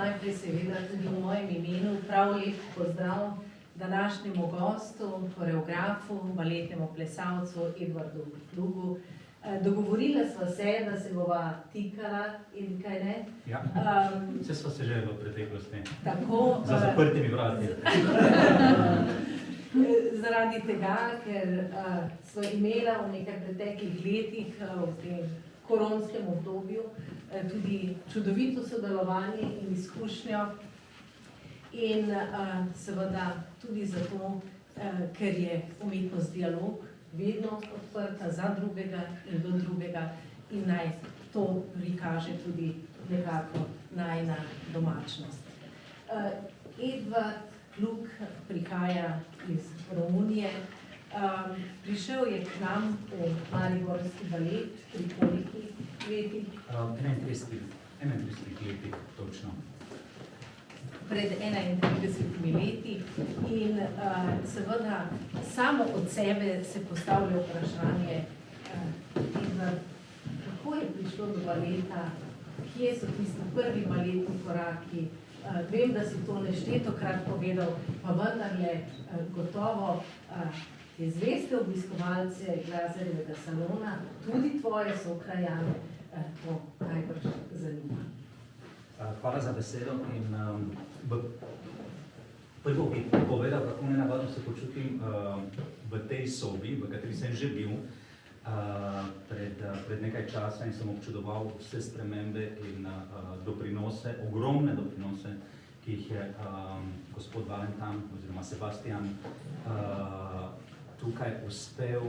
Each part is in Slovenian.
najprej seveda tudi v mojem imenu prav lep pozdrav današnjemu gostu, koreografu, baletnemu plesalcu Edvardu Klugu. Dogovorila sva se, da se bova tikala in kaj ne? Ja, vse sva se že v preteklosti. Tako. Za zaprtimi vrati. Zaradi tega, ker sva imela v nekaj preteklih letih v tem koronskem obdobju tudi čudovito sodelovanje in izkušnjo in seveda tudi zato, ker je umetnost dialog vedno odprta za drugega in do drugega in naj to prikaže tudi nekako najina domačnost. Edvard Klug prihaja iz Romunije. Prišel je k nam v Mariborski balet pri kolikih letih? 31 letih, točno. Pred 31 leti in seveda samo od sebe se postavlja vprašanje, kako je prišlo do baleta, kje so tisti prvi baletni koraki. Vem, da si to neštetokrat povedal, pa vendarle gotovo te zveste obiskovalce Glazerjevega salona, tudi tvoje sokrajane, to najbrž zanima. Hvala za besedo in prvo bi povedal, kako nenavadno se počutim v tej sobi, v kateri sem že bil pred nekaj časa in sem občudoval vse spremembe in doprinose, ogromne doprinose, ki jih je gospod Valentin oziroma Sebastian tukaj uspel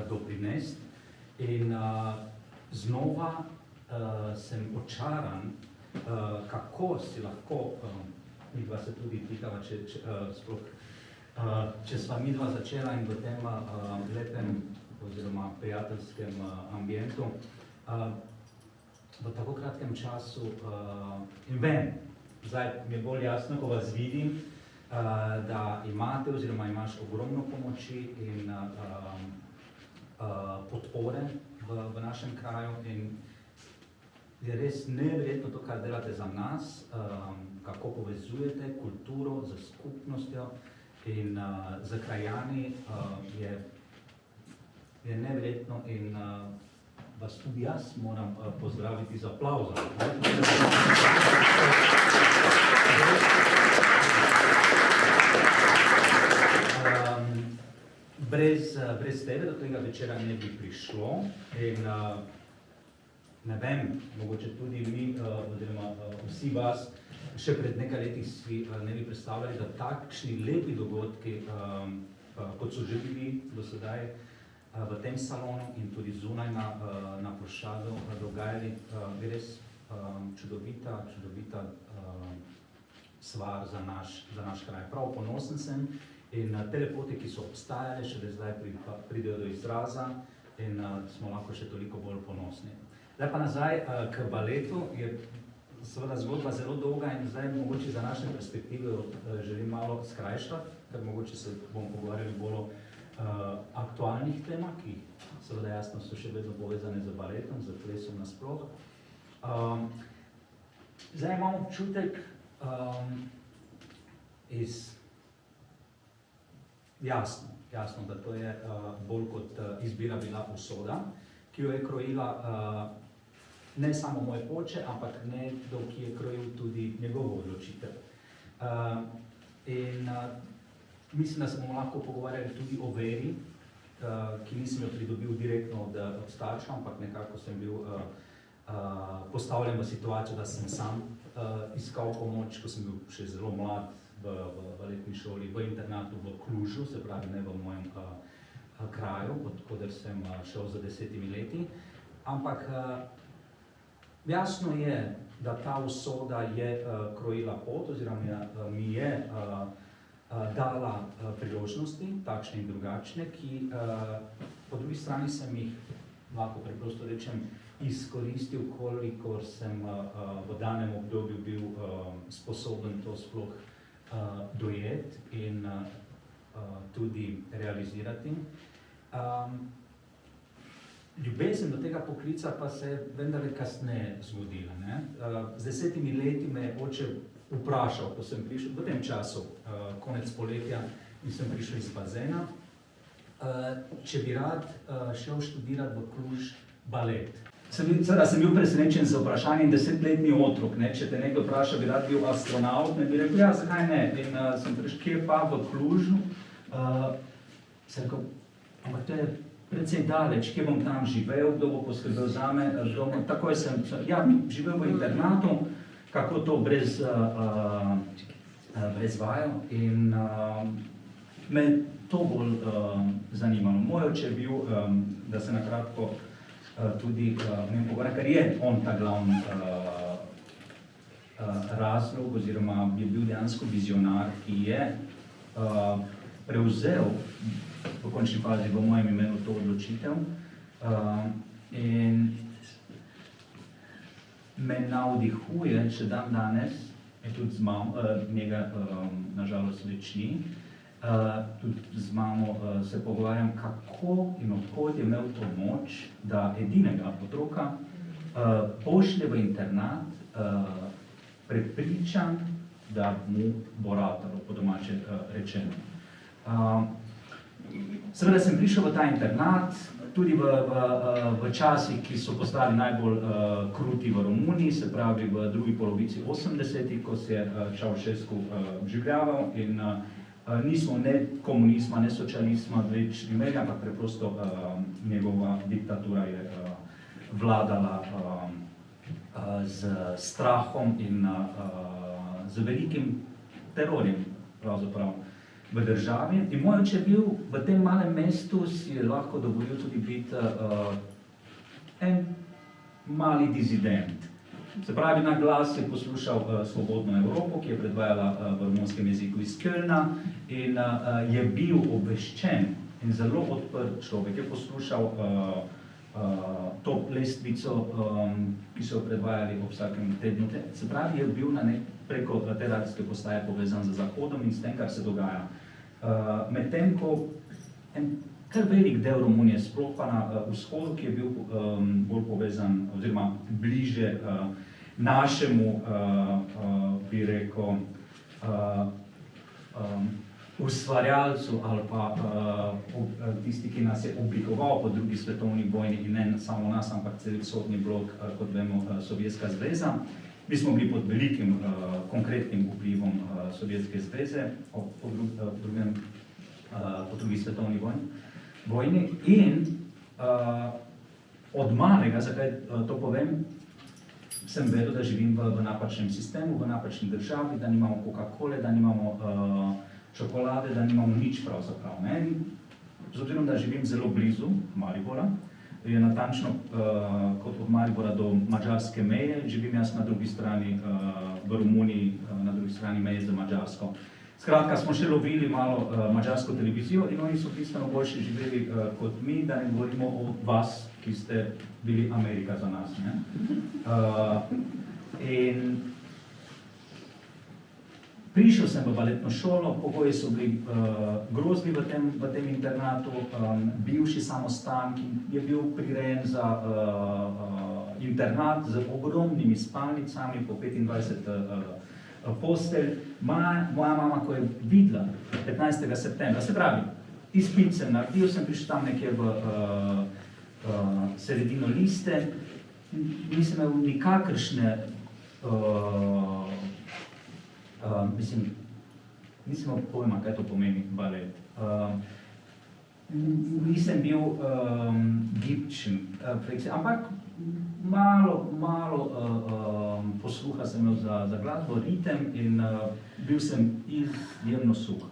doprinesti in znova sem očaran, kako si lahko, midva se tudi tikava, če sva midva začela in v tem lepem oziroma prijateljskem ambientu, v tako kratkem času in vem, zdaj mi je bolj jasno, ko vas vidim, da imate oziroma imaš ogromno pomoči in podpore v našem kraju in je res neverjetno to, kar delate za nas, kako povezujete kulturo z skupnostjo in z krajani, je neverjetno in vas tudi jaz moram pozdraviti z aplavzom. Brez tebe do tega večera ne bi prišlo in ne vem, mogoče tudi mi, oziroma vsi vas, še pred nekaj leti si ne bi predstavljali, da takšni lepi dogodki, kot so že bili do sedaj v tem salonu in tudi zunaj na ploščadu dogajali, je res čudovita stvar za naš kraj. Prav ponosen sem in te lepote, ki so obstajale, še zdaj pridejo do izraza in smo lahko še toliko bolj ponosni. Zdaj pa nazaj k baletu, je seveda zgodba zelo dolga in zdaj mogoče za naše perspektive želim malo skrajšati, ker mogoče se bomo pogovarjali bolj o aktualnih temah, ki seveda jasno so še vedno povezane z baletom, z plesom nasploh. Zdaj imam občutek jasno, da to je bolj kot izbira bila usoda, ki jo je krojila ne samo moj oče, ampak nekdo, ki je krojil tudi njegovo odločitev. In mislim, da se bomo lahko pogovarjali tudi o veri, ki nisem jo pridobil direktno od starša, ampak nekako sem bil postavljen v situacijo, da sem sam iskal pomoč, ko sem bil še zelo mlad v letni šoli, v internatu v Klužu, se pravi ne v mojem kraju, odkoder sem šel za 10 leti. Ampak jasno je, da ta usoda je krojila pot oziroma mi je dala priložnosti, takšne in drugačne, ki po drugi strani sem jih, lahko preprosto rečem, izkoristil, kolikor sem v danem obdobju bil sposoben to sploh dojeti in tudi realizirati. Ljubezen do tega poklica pa se je vendarle kasneje zgodila. Ne? Z 10 leti me je oče vprašal, ko sem prišel v tem času, konec poletja, in sem prišel iz bazena, če bi rad šel študirati v Cluj balet. Seveda sem bil presenečen z vprašanjem 10-letni otrok, ne? Če te nekdo vpraša, bi rad bil astronaut, ne bi rekel, ja, zakaj ne? In sem prišel, kje pa v Cluju? Sem rekel, ampak to je precej daleč, kje bom tam živel, kdo bo poskrbel zame, takoj sem, ja, živel v internatu, kako to brez vajal, in me to bolj zanimalo. Moj oče je bil, da se nakratko tudi ne pogovarjam, ker je on ta glavni razlog, oziroma je bil dejansko vizionar, ki je prevzel v končni fazi v mojem imenu to odločitev in me navdihuje, še dan danes, je tudi z mamo, njega nažalost več ni, tudi z mamo se pogovarjam, kako in odkot je imel to moč, da edinega otroka pošlje v internat, prepričan, da mu bo ratalo, po domače rečeno. Seveda sem prišel v ta internat, tudi v časih, ki so postali najbolj kruti v Romuniji, se pravi v drugi polovici 80-ih, ko se je Ceausescu vživljaval in nismo ne komunizma, ne socializma več imeli, ampak preprosto njegova diktatura je vladala z strahom in z velikim terorjem pravzaprav v državi. In moj oče je bil v tem malem mestu, si je lahko dovolil tudi biti en mali dizident. Se pravi, na glas je poslušal Svobodno Evropo, ki je predvajala v romunskem jeziku iz Kölna in je bil obveščen in zelo odprt človek. Je poslušal to lestvico, ki so jo predvajali ob vsakem tednu. Se pravi, je bil preko te radijske postaje povezan z Zahodom in s tem, kar se dogaja. Medtem ko en kar velik del Romunije, sploh pa na vzhodu, ki je bil bolj povezan oziroma bliže našemu, bi rekel, ustvarjalcu ali pa tisti, ki nas je oblikoval po drugi svetovni vojni in ne samo nas, ampak cel vzhodni blok, kot vemo, Sovjetska zveza. Mi smo bili pod velikim konkretnim vplivom Sovjetske zveze po drugi svetovni vojni in od malega, zakaj to povem, sem vedel, da živim v napačnem sistemu, v napačni državi, da nimamo Coca-Cole, da nimamo čokolade, da nimamo nič pravzaprav. Z obzirom, da živim zelo blizu Maribora, je natančno kot od Maribora do madžarske meje, živim jaz na drugi strani v Romuniji, na drugi strani meje z Madžarsko. Skratka, smo še lovili malo madžarsko televizijo in oni so bistveno boljše živeli kot mi, da ne govorimo o vas, ki ste bili Amerika za nas. In prišel sem v baletno šolo, pogoji so bili grozni v tem internatu, bivši samostan, ki je bil prirejen za internat z ogromnimi spalnicami, po 25 postelj. Moja mama, ko je videla 15. septembra, se pravi, izpit sem naredil, sem prišel tam nekje v sredino liste, nisem imel nikakršne, nisem imel pojma, kaj to pomeni balet. Nisem bil gibčen, ampak malo posluha sem imel za glasbo, ritem in bil sem izjemno suh.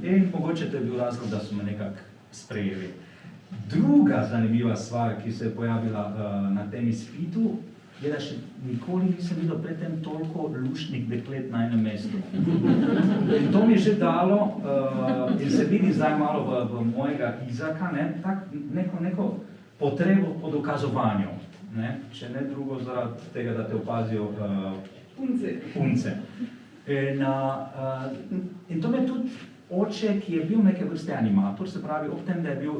In mogoče to je bil razlog, da so me nekako sprejeli. Druga zanimiva stvar, ki se je pojavila na tem izpitu, je, da še nikoli nisem videl predtem toliko luštnih deklet na enem mestu. In to mi je že dalo, in se vidi zdaj malo v mojega Izaka, neko potrebo po dokazovanju. Če ne drugo zaradi tega, da te opazijo punce. In to me tudi oče, ki je bil neke vrste animator, se pravi, ob tem, da je bil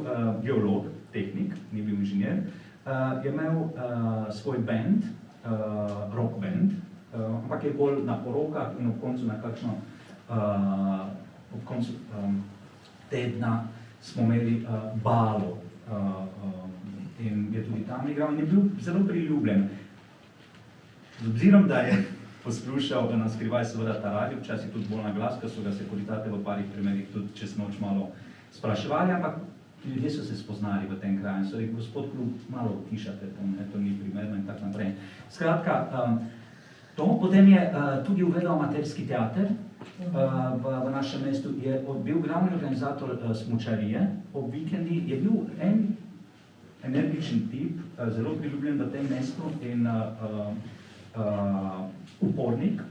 geolog, tehnik, ni bil inženir, je imel svoj band, rock band, ampak je bolj na porokah in ob koncu na kakšno, ob koncu tedna smo imeli balo in je tudi tam igral in je bil zelo priljubljen. Z obzirom, da je poslušal na skrivaj seveda ta radio, včasih tudi bolj na glas, ker so ga sekuritate v parih primerih tudi čez noč malo spraševali, ampak ljudje so se spoznali v tem kraju in so rekli, gospod Klub, malo utišate, to ni primerno in tako naprej. Skratka, potem je tudi uvedel amaterski teater v našem mestu, je bil glavni organizator smučarije, ob vikendi je bil en energičen tip, zelo priljubljen v tem mestu in upornik,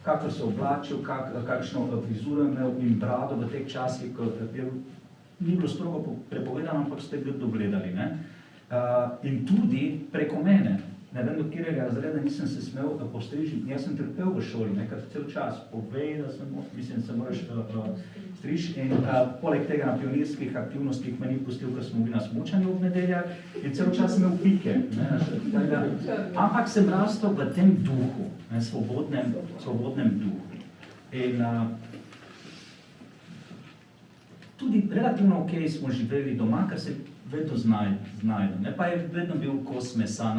kakor se oblačil, kakšno frizuro imel in brado v teh časih, ko ni bilo strogo prepovedano, ampak ste ga dogledali. In tudi preko mene, ne vem, do katerega razreda nisem se smel postriži, jaz sem trpel v šoli, ker cel čas povej, da se moraš striži in poleg tega na pionirskih aktivnostih me ni pustil, ker smo bili na smučanju ob nedeljah in cel čas imel pike. Ampak sem rastel v tem duhu, svobodnem duhu. In tudi relativno okej smo živeli doma, ker se vedno znajdo. Pa je vedno bil kos mesa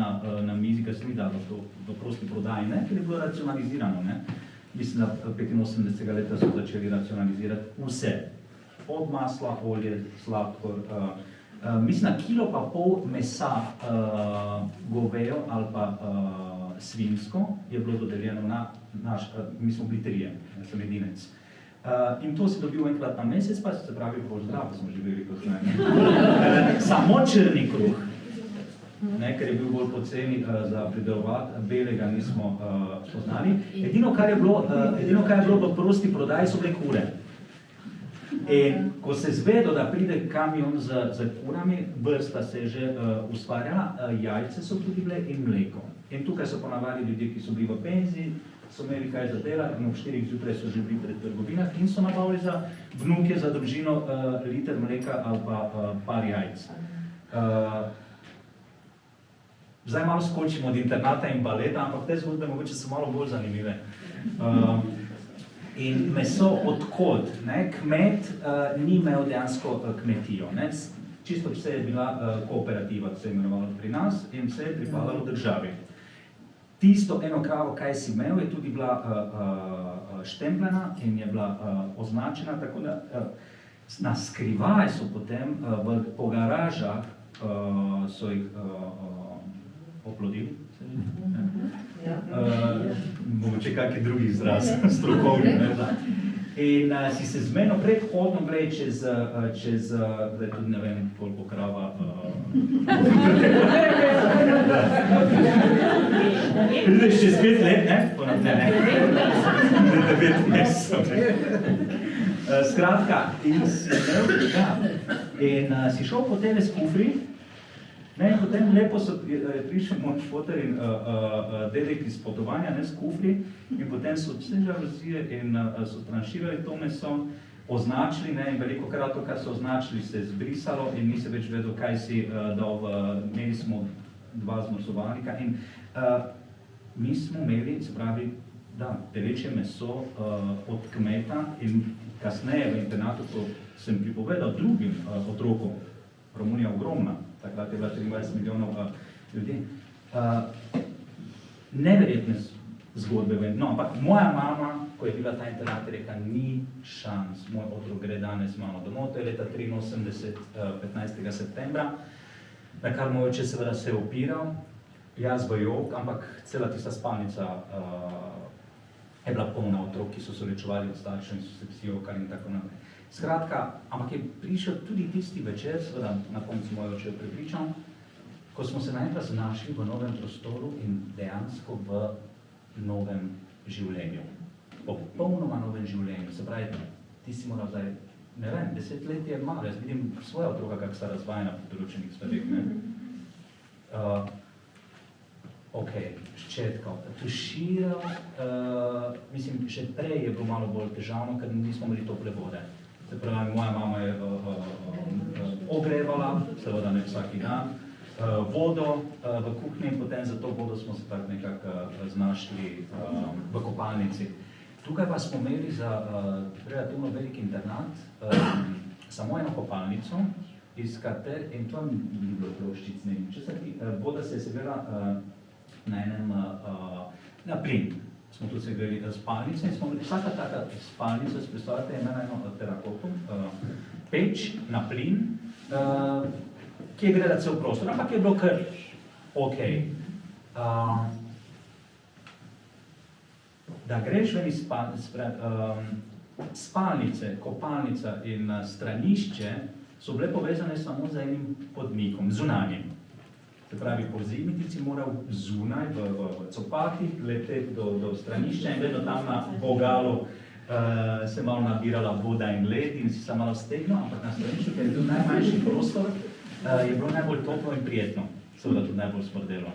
na mizi, ker se ni dalo v prosti prodaji, ker je bilo racionalizirano. Mislim, da 85. leta so začeli racionalizirati vse. Od masla, olje, sladkor. Mislim, na kilo pa pol mesa govejo ali pa svinjsko je bilo dodeljeno na naš, mi smo bili trije, jaz sem edinec. In to si dobil enkrat na mesec, pa se pravi, bolj zdrav, smo živeli kot ne. Samo črni kruh, ker je bil bolj poceni za pridelovati, belega nismo spoznali. Edino, kar je bilo v prosti prodaji, so bile kure. In ko se zvedo, da pride kamion z kurami, vrsta se je že ustvarjala, jajce so tudi bile in mleko. In tukaj so ponavadi ljudje, ki so bili v penziji, so imeli kaj za delati in ob 4 zjutraj so že bili pred trgovinah in so nabavili za vnuke, za družino liter mleka ali pa par jajc. Zdaj malo skočimo od internata in baleta, ampak te zgodbe mogoče so malo bolj zanimive. In meso odkod? Kmet ni imel dejansko kmetijo. Čisto vse je bila kooperativa, se je imenovalo pri nas in vse je pripadalo državi. Tisto eno kravo, kaj si imel, je tudi bila štempljena in je bila označena, tako da na skrivaj so potem po garažah so jih oplodili. Mogoče kakšen drugi izraz, strokovni. In si se zmenil predhodno gledaj čez, zdaj tudi ne vem, koliko krava. Vidiš, čez 5 let, ne? Ne. 9 mesecev. Skratka, in si imel tega. In si šel po tele s kufri, in potem lepo so prišel moj špoter in dedek iz potovanja, s kufri, in potem so vse žalozije in so tranširali to meso, označili, in veliko krat to, kar so označili, se je zbrisalo in nisi več vedel, kaj si dal imeli smo 2 zmrzovalnika in mi smo imeli, se pravi, telečje meso od kmeta in kasneje v internatu, ko sem pripovedal drugim otrokom, Romunija ogromna, takrat je bila 23 milijonov ljudi. Neverjetne zgodbe vem. No, ampak moja mama, ko je bila ta internat, je rekla, ni šans, moj otrok gre danes mama domov, to je leta 83, 15. septembra, na kar moj oče seveda se je opiral, jaz v jok, ampak cela tista spalnica je bila polna otrok, ki so se lečevali od staršev in so se psi jokali in tako naprej. Skratka, ampak je prišel tudi tisti večer, seveda na koncu moj oče je prepričal, ko smo se naenkrat znašli v novem prostoru in dejansko v novem življenju. Popolnoma novem življenju. Se pravi, ti si moral zdaj, ne vem, 10 let je malo, jaz vidim svoja otroka, kako sta razvajena po določenih stvareh, ščetka, tuširal, mislim, še prej je bilo malo bolj težavno, ker nismo imeli tople vode. Se pravi, moja mama je ogrevala, seveda ne vsaki dan, vodo v kuhinji in potem za to vodo smo se tako nekako znašli v kopalnici. Tukaj pa smo imeli za relativno velik internat samo eno kopalnico, iz katere, in to ni bilo ploščic, ne vem, voda se je seveda na enem, na plin. Smo tudi segreli spalnice in smo imeli vsaka taka spalnica, predstavljate, je imela eno terakoto, peč na plin, ki je gledala cel prostor, ampak je bilo kar ok. Da greš ven iz spalnice, kopalnica in stranišče so bile povezane samo z enim podmikom, zunanjim. Se pravi, po zimi ti si moral zunaj v copatih leteti do stranišča in vedno tam na vogalu se malo nabirala voda in led in si se malo stegnil, ampak na stranišču, ker je bil najmanjši prostor, je bilo najbolj toplo in prijetno. Seveda tudi najbolj smrdelo.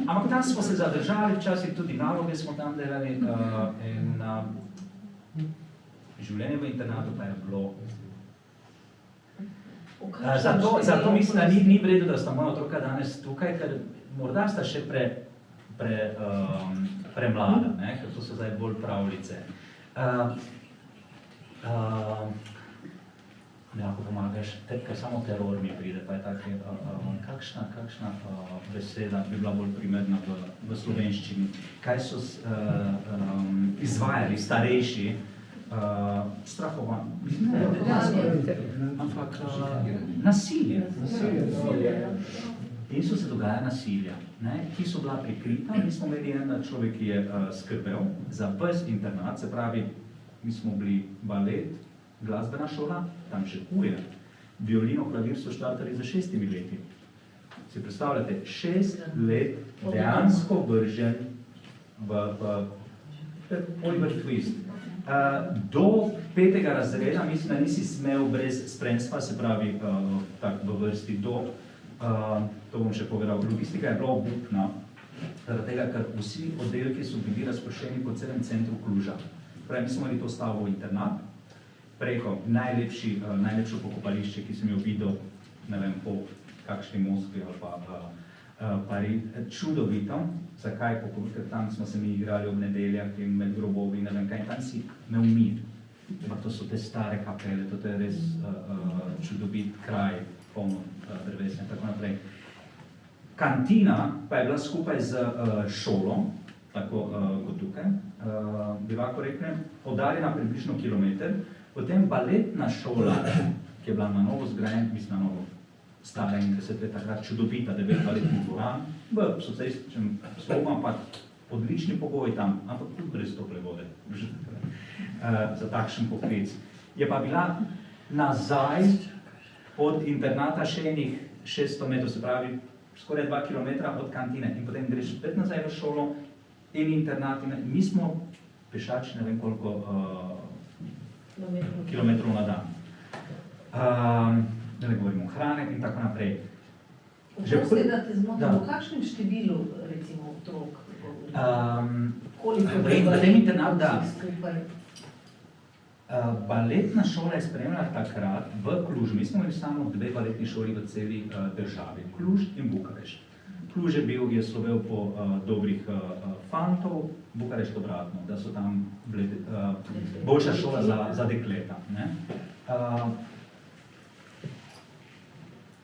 Ampak tam smo se zadržali, včasih tudi naloge smo tam delali in življenje v internatu pa je bilo. Zato mislim, da ni v redu, da sta moja otroka danes tukaj, ker morda sta še premlada, ker to so zdaj bolj pravljice. Ne lahko pomagaš, ker samo teror mi pride, pa je tako, kakšna beseda bi bila bolj primerna v slovenščini. Kaj so izvajali starejši, strahovanje, ampak nasilje. In so se dogajali nasilja, ki so bila prikrita. Mi smo imeli en človek, ki je skrbel za ves internat, se pravi, mi smo bili balet, glasbena šola, tam še huje. Violino, klavir so štartali za 6 leti. Si predstavljate, 6 let dejansko vržen v Oliver Twist. Do 5. razreda, mislim, da nisi smel brez spremstva, se pravi, tako v vrsti do, to bom še povedal, logistika je bila obupna, zaradi tega, ker vsi oddelki so bili razpršeni po celem centru Kluža. Pravi, mi smo imeli to stavbo internat, preko najlepšo pokopališče, ki sem jo videl, ne vem, po kakšni Moskvi ali pa čudovito. Zakaj? Ker tam smo se mi igrali ob nedeljah in med grobovi, ne vem kaj, in tam si imel mir. To so te stare kapele, to je res čudovit kraj, polno drevesa in tako naprej. Kantina pa je bila skupaj z šolo, tako kot tukaj, bi lahko rekli, oddaljena približno kilometer, potem baletna šola, ki je bila na novo zgrajen, mislim na novo, stara 30 let takrat, čudovita, 9 baletnih dvoran, v socialističnem slogu, ampak odlični pogoji tam, ampak tudi brez tople vode, za takšen poklic. Je pa bila nazaj od internata še enih 600 metrov, se pravi, skoraj 2 kilometra od kantine in potem greš spet nazaj v šolo in internat. Mi smo pešači, ne vem koliko kilometrov na dan. Da ne govorimo o hrane in tako naprej. Oprosti, da te zmotim, v kakšnem številu, recimo, otrok? V tem internatu, da. Baletna šola je spremljala takrat v Klužu. Mi smo imeli samo 2 baletni šoli v celi državi, Kluž in Bukarešt. Kluž je slovel po dobrih fantov, Bukarešt obratno, da so tam boljša šola za dekleta.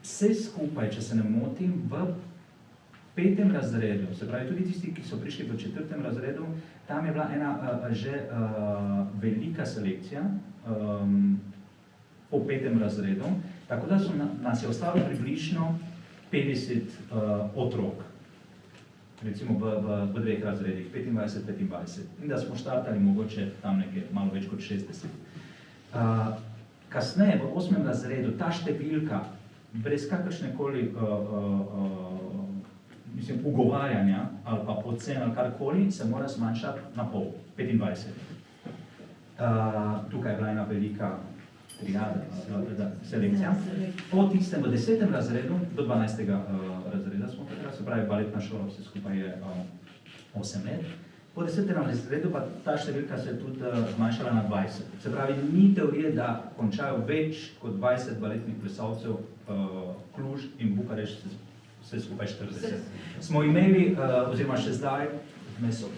Vse skupaj, če se ne motim, v 5. razredu, se pravi tudi tisti, ki so prišli v 4. razredu, tam je bila ena že velika selekcija po 5. razredu, tako da nas je ostalo približno 50 otrok, recimo v 2 razredih, 25-25, in da smo štartali mogoče tam nekaj malo več kot 60. Kasneje, v 8. razredu, ta številka brez kakršnekoli ugovarjanja ali pa ocen ali karkoli se mora zmanjšati na pol, 25. Tukaj je bila ena velika selekcija. Po tistem v 10. razredu do 12. razreda smo takrat, se pravi baletna šola, vse skupaj je 8 let. Po 10. razredu pa ta številka se je tudi zmanjšala na 20. Se pravi, ni teorije, da končajo več kot 20 baletnih plesalcev Kluž in Bukarešt, vse skupaj 40. Smo imeli, oziroma še zdaj, mislim,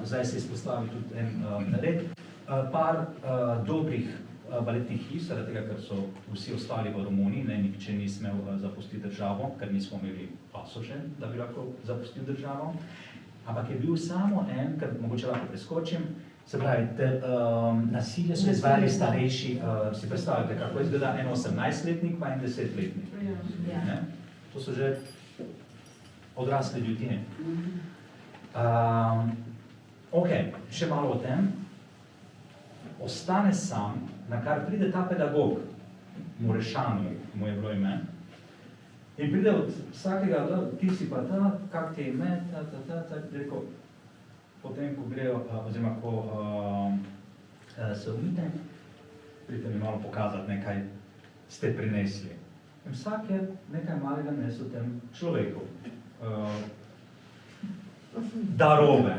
zdaj se izpostavi tudi en red, par dobrih baletnih hiš, zaradi tega, ker so vsi ostali v Romuniji, nihče ni smel zapustiti državo, ker nismo imeli pasoše, da bi lahko zapustil državo. Ampak je bil samo en, ker mogoče lahko preskočim, se pravi, nasilje so izvajali starejši, si predstavljate, kako izgleda en 18-letnik pa en 10-letnik. To so že odrasli ljudje. Ok, še malo o tem. Ostane sam, na kar pride ta pedagog, Murešanu, mu je bilo ime, in pride od vsakega, ti si pa ta, kak ti je ime, rekel, potem, ko grejo, oziroma, ko se umite, pridite mi malo pokazati, nekaj ste prinesli. In vsak je nekaj malega nesel tem človeku. Darove.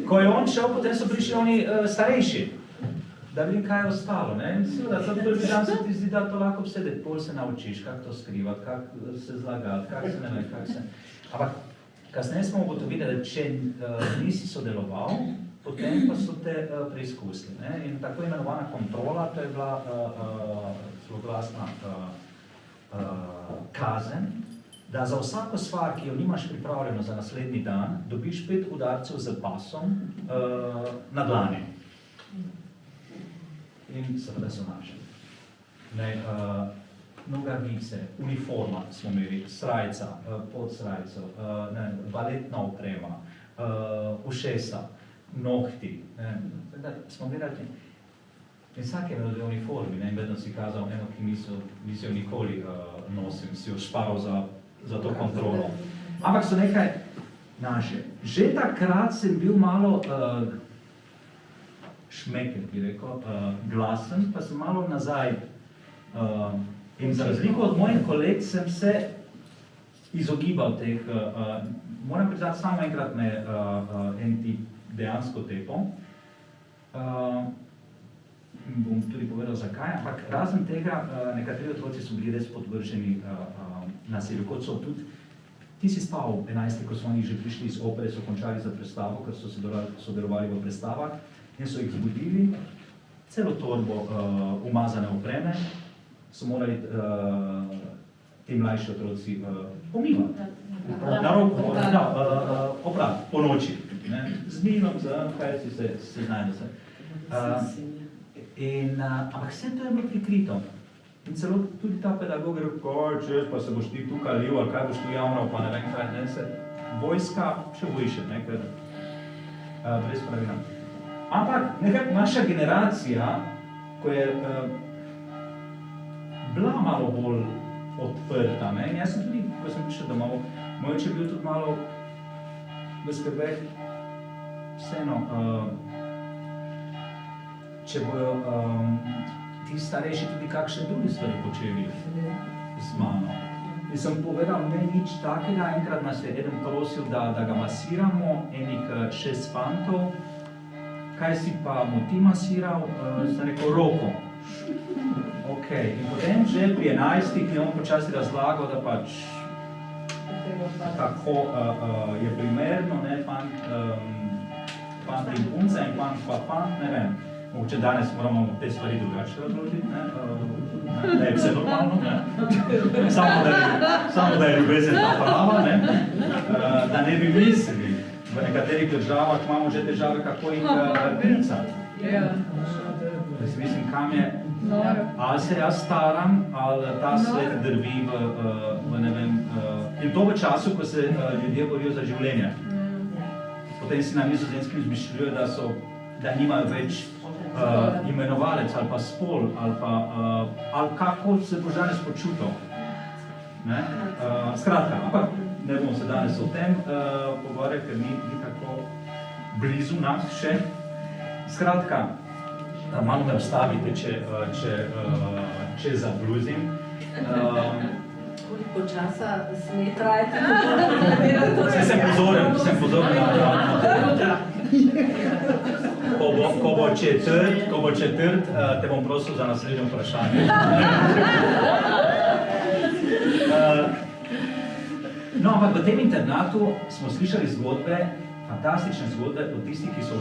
Ko je on šel, potem so prišli oni starejši, da vidim, kaj je ostalo. In seveda, za prvi dan se ti zdi, da to lahko obsedeti, pol se naučiš, kako to skrivati, kako se zlagati, kako se ne vem, kako se... Ampak kasneje smo ugotovili, da če nisi sodeloval, potem pa so te preizkusili. In tako imenovana kontrola, to je bila zloglasna kazen, da za vsako stvar, ki jo nimaš pripravljeno za naslednji dan, dobiš 5 udarcev z pasom na dlani. In seveda so naše. Nogavice, uniforma smo imeli, srajca, podsrajco, baletna oprema, ušesa, nohti. Smo gledali, in vsak je imel dve uniformi, in vedno si kazal eno, ki nisi jo nikoli nosil, si jo šparal za to kontrolo. Ampak so nekaj naše. Že takrat sem bil malo šmeker, bi rekel, glasen, pa sem malo nazaj. In za razliko od mojih koleg sem se izogibal teh, moram priznati, samo enkrat me en tip dejansko tepal. Bom tudi povedal zakaj, ampak razen tega, nekateri otroci so bili res podvrženi nasilju, kot so tudi, ti si spal 11, ko so oni že prišli iz opere, so končali za predstavo, ker so sodelovali v predstavah in so jih zbudili, celo torbo umazane opreme, so morali ti mlajši otroci pomivati. Na roko, oprati, po noči, z milom, kaj si se znajde se. Ampak vse to je bilo prikrito. In celo tudi ta pedagog je rekel, čez pa se boš ti tukaj lil, ali kaj boš tu javno, pa ne vem kaj, ne se. Vojska še bojiše, ker brez pravila. Ampak nekako naša generacija, ko je bila malo bolj odprta, in jaz sem tudi, ko sem prišel domov, moj oče je bil tudi malo v skrbeh, vseeno, če bojo ti starejši tudi kakšne druge stvari počeli z mano. In sem povedal, ne nič takega, enkrat nas je eden prosil, da ga masiramo, enih 6 fantov, kaj si pa mu ti masiral, sem rekel, roko. Ok, in potem že pri 11 je on počasi razlagal, da pač tako je primerno, fant in punca in fant, ne vem. Mogoče danes moramo te stvari drugače razložiti, da je vse normalno, samo da je ljubezen ta prava, da ne bi mislili. V nekaterih državah imamo že težave, kako jih klicati. Da si mislim, kam je, ali se jaz staram, ali ta svet drvi v ne vem, in to v času, ko se ljudje borijo za življenje. Potem si na Nizozemskem izmišljujejo, da nimajo več imenovalec ali pa spol, ali kako se boš danes počutil. Skratka, ampak ne bomo se danes o tem pogovarjati, ker ni tako blizu nas še. Skratka, malo me ustavite, če zabluzim. koliko časa sme trajati, glede na to, Sem pozoren na Ko bo četrt, te bom prosil za naslednje vprašanje. No, ampak v tem internatu smo slišali zgodbe, fantastične zgodbe o tistih, ki so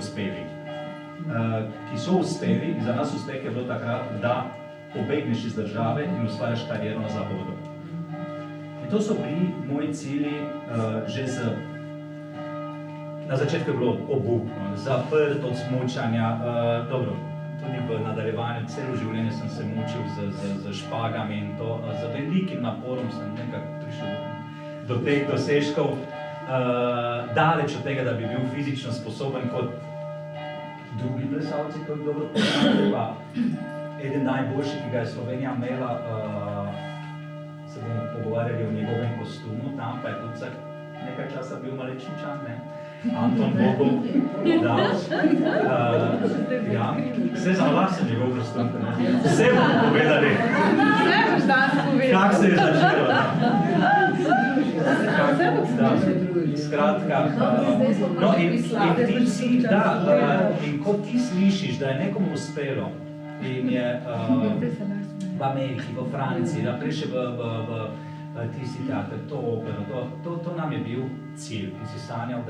uspeli. Za nas uspeh je bilo takrat, da pobegneš iz države in ustvarjaš kariero na Zahodu. In to so bili moji cilji že na začetku je bilo obupno, zaprt od smučanja, dobro, tudi v nadaljevanju, celo življenje sem se mučil z špagami in to, z velikim naporom sem nekako prišel do teh dosežkov, daleč od tega, da bi bil fizično sposoben kot drugi plesalci, kot dobro poznate, pa eden najboljši, ki ga je Slovenija imela, se bomo pogovarjali o njegovem kostumu, tam pa je tudi nekaj časa bil Malečničan, ne? Anton Bogov, da, ja, vse za las sem njegov kostum, ne? Vse bomo povedali. Vse boš danes povedal. Kak se je začelo, skratka, no in ti si, in ko ti slišiš, da je nekomu uspelo in je v Ameriki, v Franciji, da preše v tisti teater, to opero, to nam je bil cilj, ki si sanjal,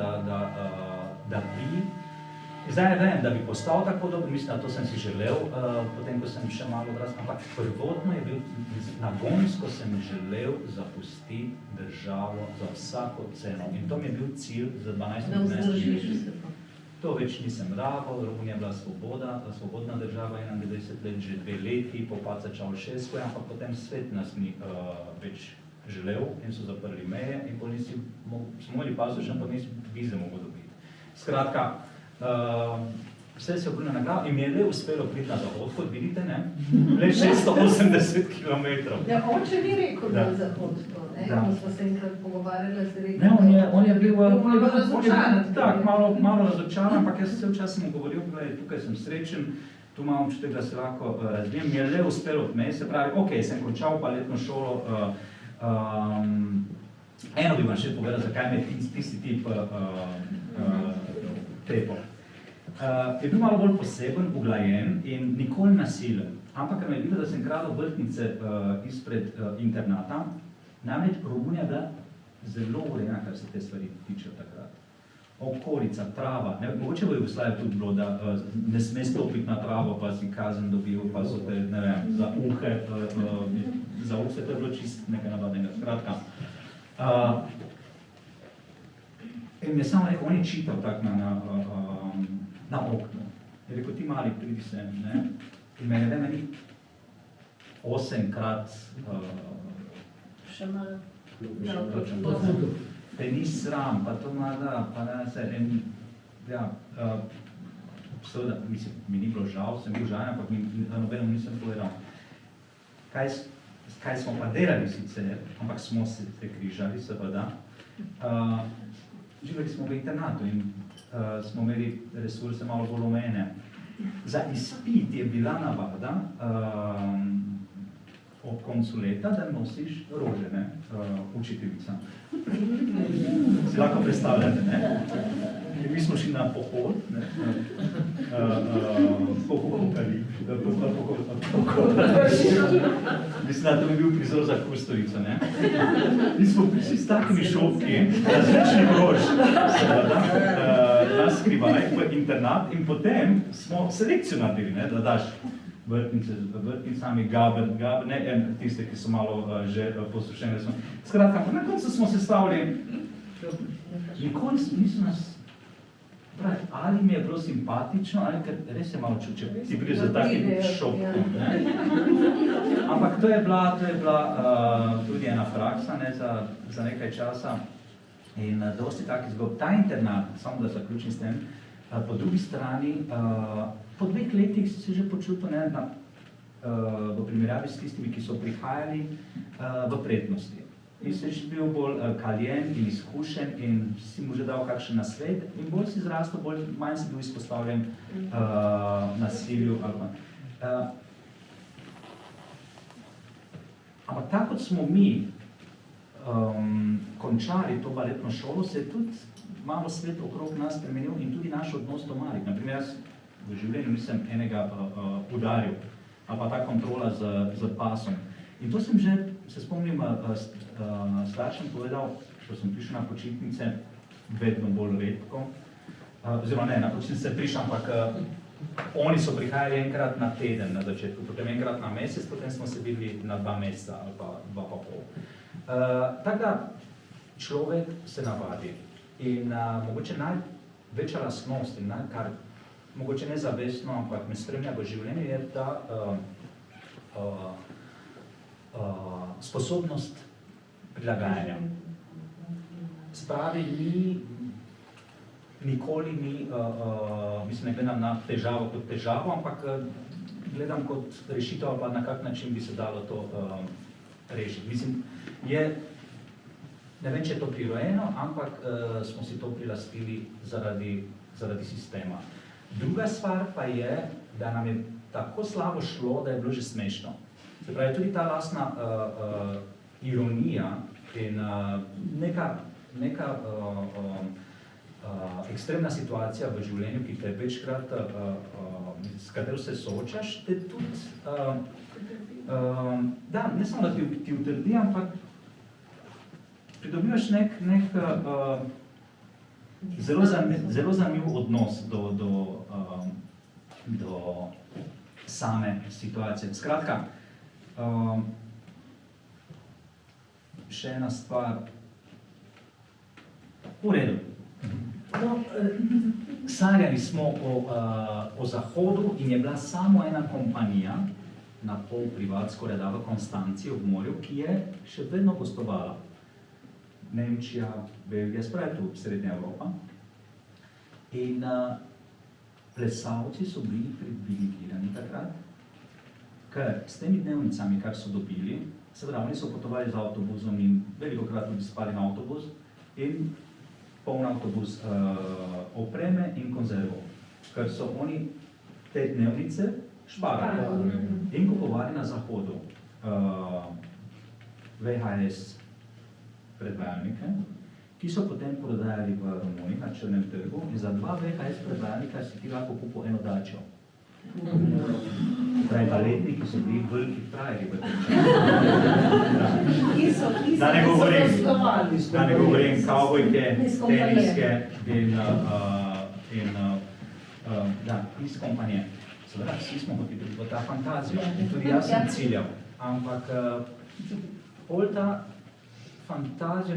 da bi. Zdaj ne vem, da bi postal tako dober, mislim, da to sem si želel, potem, ko sem še malo odrast, ampak prvotno je bil, nagonsko sem želel zapustiti državo za vsako ceno. In to mi je bil cilj za 12-15 let. To več nisem rabil, Romunija je bila svobodna država, 91 let, že 2 leti, po paca Čaušesku, ampak potem svet nas ni več želel in so zaprli meje in smo imeli pasoš, ampak nisi vize mogel dobiti. Skratka, vse se je obrnilo na glavo in mi je le uspelo priti na Zahod, kot vidite, ne? Le 680 km. Ja, oče ni rekel, da je Zahod to, ne? Ko smo se enkrat pogovarjali, se rekel, ne, on je bil malo razočaran. Tak, malo razočaran, ampak jaz se včasih mu govoril, tukaj sem srečen, tu imam občutek, da se lahko razvijem. Mi je le uspelo od meje, se pravi, ok, sem končal pa letno šolo, eno bi vam še povedal, zakaj me tisti tip tepal. Je bil malo bolj poseben, uglajen in nikoli nasilen. Ampak, ker me je videl, da sem kradel vrtnice izpred internata, namreč Romunija je bila zelo urejena, kar se te stvari tiče takrat. Okolica, trava, mogoče v Jugoslaviji tudi bilo, da ne sme stopiti na travo, pa si kazen dobil, pa so te, ne vem, za uhe, to je bilo čist nekaj navadnega, skratka. In mi je samo rekel, on je čital tak na okno. Je rekel, ti mali, pridi sem, ne? In meni 8-krat še malo. Te ni sram, pa to mada, pa ne se, ja, seveda, mislim, mi ni bilo žal, sem bil žaljen, ampak nobenemu nisem povedal. Kaj smo pa delali sicer, ampak smo se križali, seveda. Živeli smo v internatu in smo imeli resurse malo bolj omejene. Za izpit je bila navada ob koncu leta, da nosiš rože, ne, učiteljica. Si lahko predstavljate, ne? Mi smo šli na pohod, ne, mislim, da to bi bil prizor za Kustorico, ne? Mi smo prišli s takimi šopki, različnih rož, seveda, na skrivaj v internat in potem smo selekcijo naredili, ne, da daš vrtnicami, gaber, ne, tiste, ki so malo že posušene. Skratka, na koncu smo se stavili, nikoli niso nas, pravi, ali mi je bilo simpatično, ali ker res je malo čuče, ti pride za takim šopkom, ne. Ampak to je bila tudi ena praksa, ne, za nekaj časa in dosti takih zgodb. Ta internat, samo da zaključim s tem, po drugi strani, po 2 letih si se že počutil, ne, v primerjavi s tistimi, ki so prihajali v prednosti. In si že bil bolj kaljen in izkušen in si mu že dal kakšen nasvet in bolj si zrastel, manj si bil izpostavljen nasilju ali pa. Ampak tako kot smo mi končali to baletno šolo, se je tudi malo svet okrog nas spremenil in tudi naš odnos do malih. Naprimer, jaz v življenju nisem enega udaril, ali pa ta kontrola z pasom. In to sem že, se spomnim, staršem povedal, ko sem prišel na počitnice, vedno bolj redko, oziroma ne, na počitnice prišel, ampak oni so prihajali enkrat na teden na začetku, potem enkrat na mesec, potem smo se videli na 2 meseca ali pa 2,5. Tako da človek se navadi in mogoče največja lastnost in kar mogoče nezavestno, ampak me spremlja v življenju, je ta sposobnost prilagajanja. Spravi nikoli ni, mislim, ne gledam na težavo kot težavo, ampak gledam kot rešitev, ali pa na kak način bi se dalo to rešiti. Mislim, ne vem, če je to prirojeno, ampak smo si to prilastili zaradi sistema. Druga stvar pa je, da nam je tako slabo šlo, da je bilo že smešno. Se pravi, tudi ta lastna ironija in neka ekstremna situacija v življenju, ki te večkrat, s katero se soočaš, te tudi, da, ne samo da ti utrdi, ampak pridobivaš nek zelo zanimiv odnos do same situacije. Skratka, še ena stvar, v redu. No, sanjali smo o Zahodu in je bila samo ena kompanija, na pol privat, skoraj da v Konstanci ob morju, ki je še vedno gostovala. Nemčija, Belgija, spravi tu Srednja Evropa. In plesalci so bili privilegirani takrat, ker s temi dnevnicami, kar so dobili, seveda, oni so potovali z avtobusom in velikokrat tudi spali na avtobus in poln avtobus opreme in konzervov, ker so oni te dnevnice šparali in kupovali na Zahodu VHS predvajalnike, ki so potem prodajali v Romuniji na črnem trgu in za 2 VHS predvajalnika si ti lahko kupil eno dačo. Pravi, baletni, ki so bili veliki frajerji v tem času. Da ne govorim kavbojke, teniske in iz kompanije. Seveda, vsi smo hoteli v ta fantazijo in tudi jaz sem ciljal, ampak pol ta fantazija,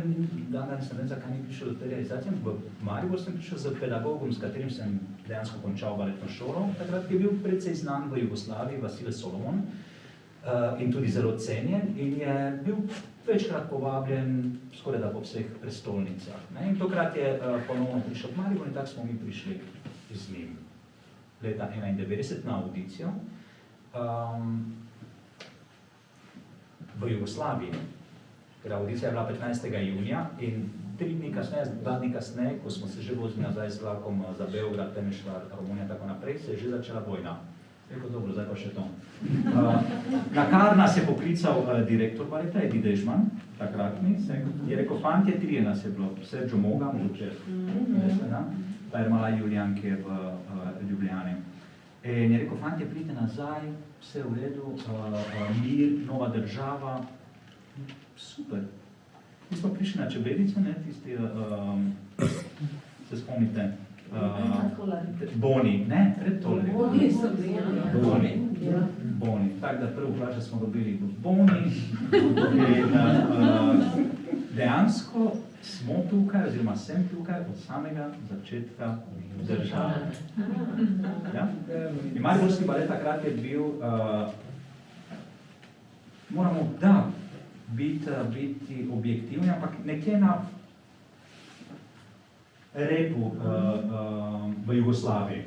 danes ne vem, zakaj ni prišel do te realizacije. V Maribor sem prišel z pedagogom, s katerim sem dejansko končal baletno šolo, takrat je bil precej znan v Jugoslaviji, Vasile Solomon, in tudi zelo cenjen in je bil večkrat povabljen skoraj da po vseh prestolnicah. In tokrat je ponovno prišel v Maribor in tako smo mi prišli z njim leta 1991 na audicijo v Jugoslaviji. Ker audicija je bila 15. junija in 2 dni kasneje, ko smo se že vozili nazaj z vlakom za Beograd, Temešvar, Romunija in tako naprej, se je že začela vojna. Rekel, dobro, zdaj pa še to. Na kar nas je poklical direktor baleta, Edi Dežman, takratni, je rekel, fantje, 3 nas je bilo, Sergio Moga, mogoče, pa je mala Julijan, ki je v Ljubljani. In je rekel, fantje, pridite nazaj, vse v redu, mir, nova država, super. Mi smo prišli na Čebelico, ne, tisti, se spomnite, Boni, ne, pred tole. Boni. Tako da prvo plače smo dobili v Boni in dejansko smo tukaj, oziroma sem tukaj od samega začetka države. In Mariborski balet takrat je bil, moramo, da, biti objektivni, ampak nekje na repu v Jugoslaviji.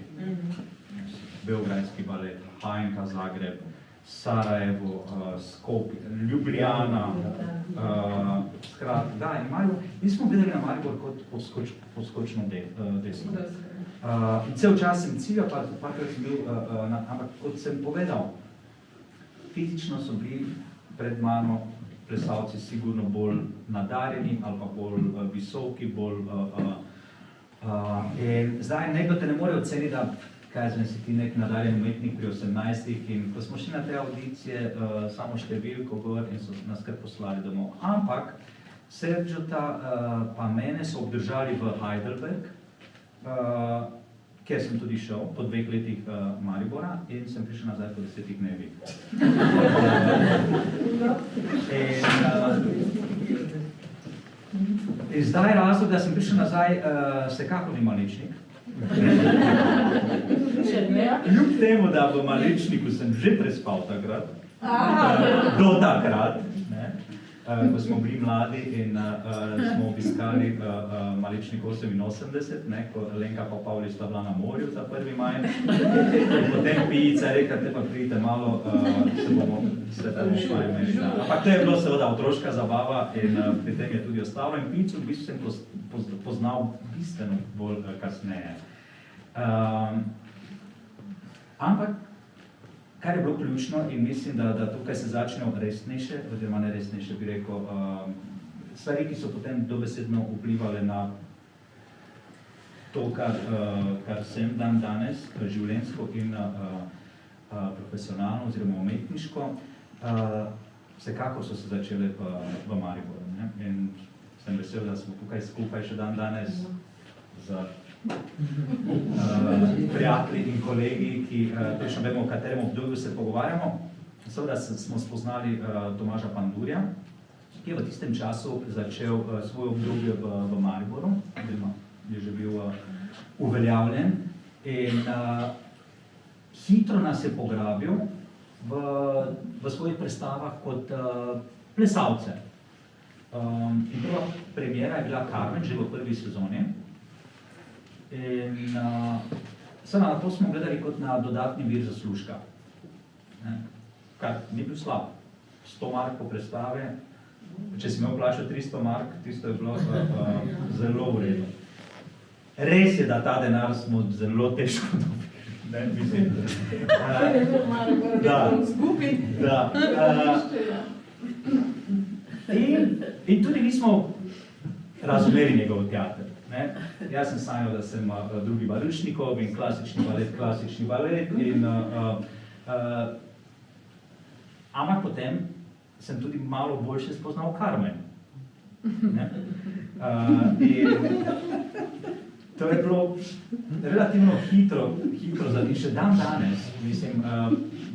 Beogradski balet, Hajnka, Zagreb, Sarajevo, Skopje, Ljubljana, da, in Maribor, mi smo gledali na Maribor kot poskočno desno. In cel čas sem ciljal, parkrat sem bil, ampak kot sem povedal, fizično so bili pred mano plesalci sigurno bolj nadarjeni ali pa bolj visoki, bolj... In zdaj nekdo te ne more oceniti, da kaj znam, si ti nek nadarjen umetnik pri 18 in ko smo šli na te audicije, samo številko gor in so nas kar poslali domov. Ampak Sergeta pa mene so obdržali v Heidelberg, kjer sem tudi šel po 2 letih Maribora in sem prišel nazaj po 10 dnevih. In zdaj razlog, da sem prišel nazaj, vsekakor ni Malečnik. Kljub temu, da v Malečniku sem že prespal takrat, do takrat, ko smo bili mladi in smo obiskali Malečnik 88, ko Lenka pa Pavli sta bila na morju za 1. maj. In potem pijica je rekla, te pa pridite malo, se bomo šla imeli. Ampak to je bilo seveda otroška zabava in pri tem je tudi ostalo. In pijico v bistvu sem poznal bistveno bolj kasneje. Ampak, kar je bilo ključno in mislim, da tukaj se začnejo resnejše, oziroma ne resnejše, bi rekel, stvari, ki so potem dobesedno vplivali na to, kar sem danes, življenjsko in profesionalno oziroma umetniško, vsekakor so se začele v Mariboru. In sem vesel, da smo tukaj skupaj še danes z prijatelji in kolegi, ki točno vemo, o katerem obdobju se pogovarjamo. Seveda smo spoznali Tomaža Pandurja, ki je v tistem času začel svoj obdobje v Mariboru, oziroma je že bil uveljavljen in hitro nas je pograbil v svojih predstavah kot plesalce. In prva premiera je bila Carmen, že v 1. sezoni. In na to smo gledali kot na dodatni vir zaslužka, kar ni bil slab. 100 mark po predstave, če si imel plačo 300 mark, tisto je bilo zelo v redu. Res je, da ta denar smo zelo težko dobili. In tudi nismo razumeli njegov teater. Jaz sem sanjal, da sem drugi Barušnikov in klasični balet ampak potem sem tudi malo boljše spoznal Carmen. In to je bilo relativno hitro zadnji, še danes, mislim,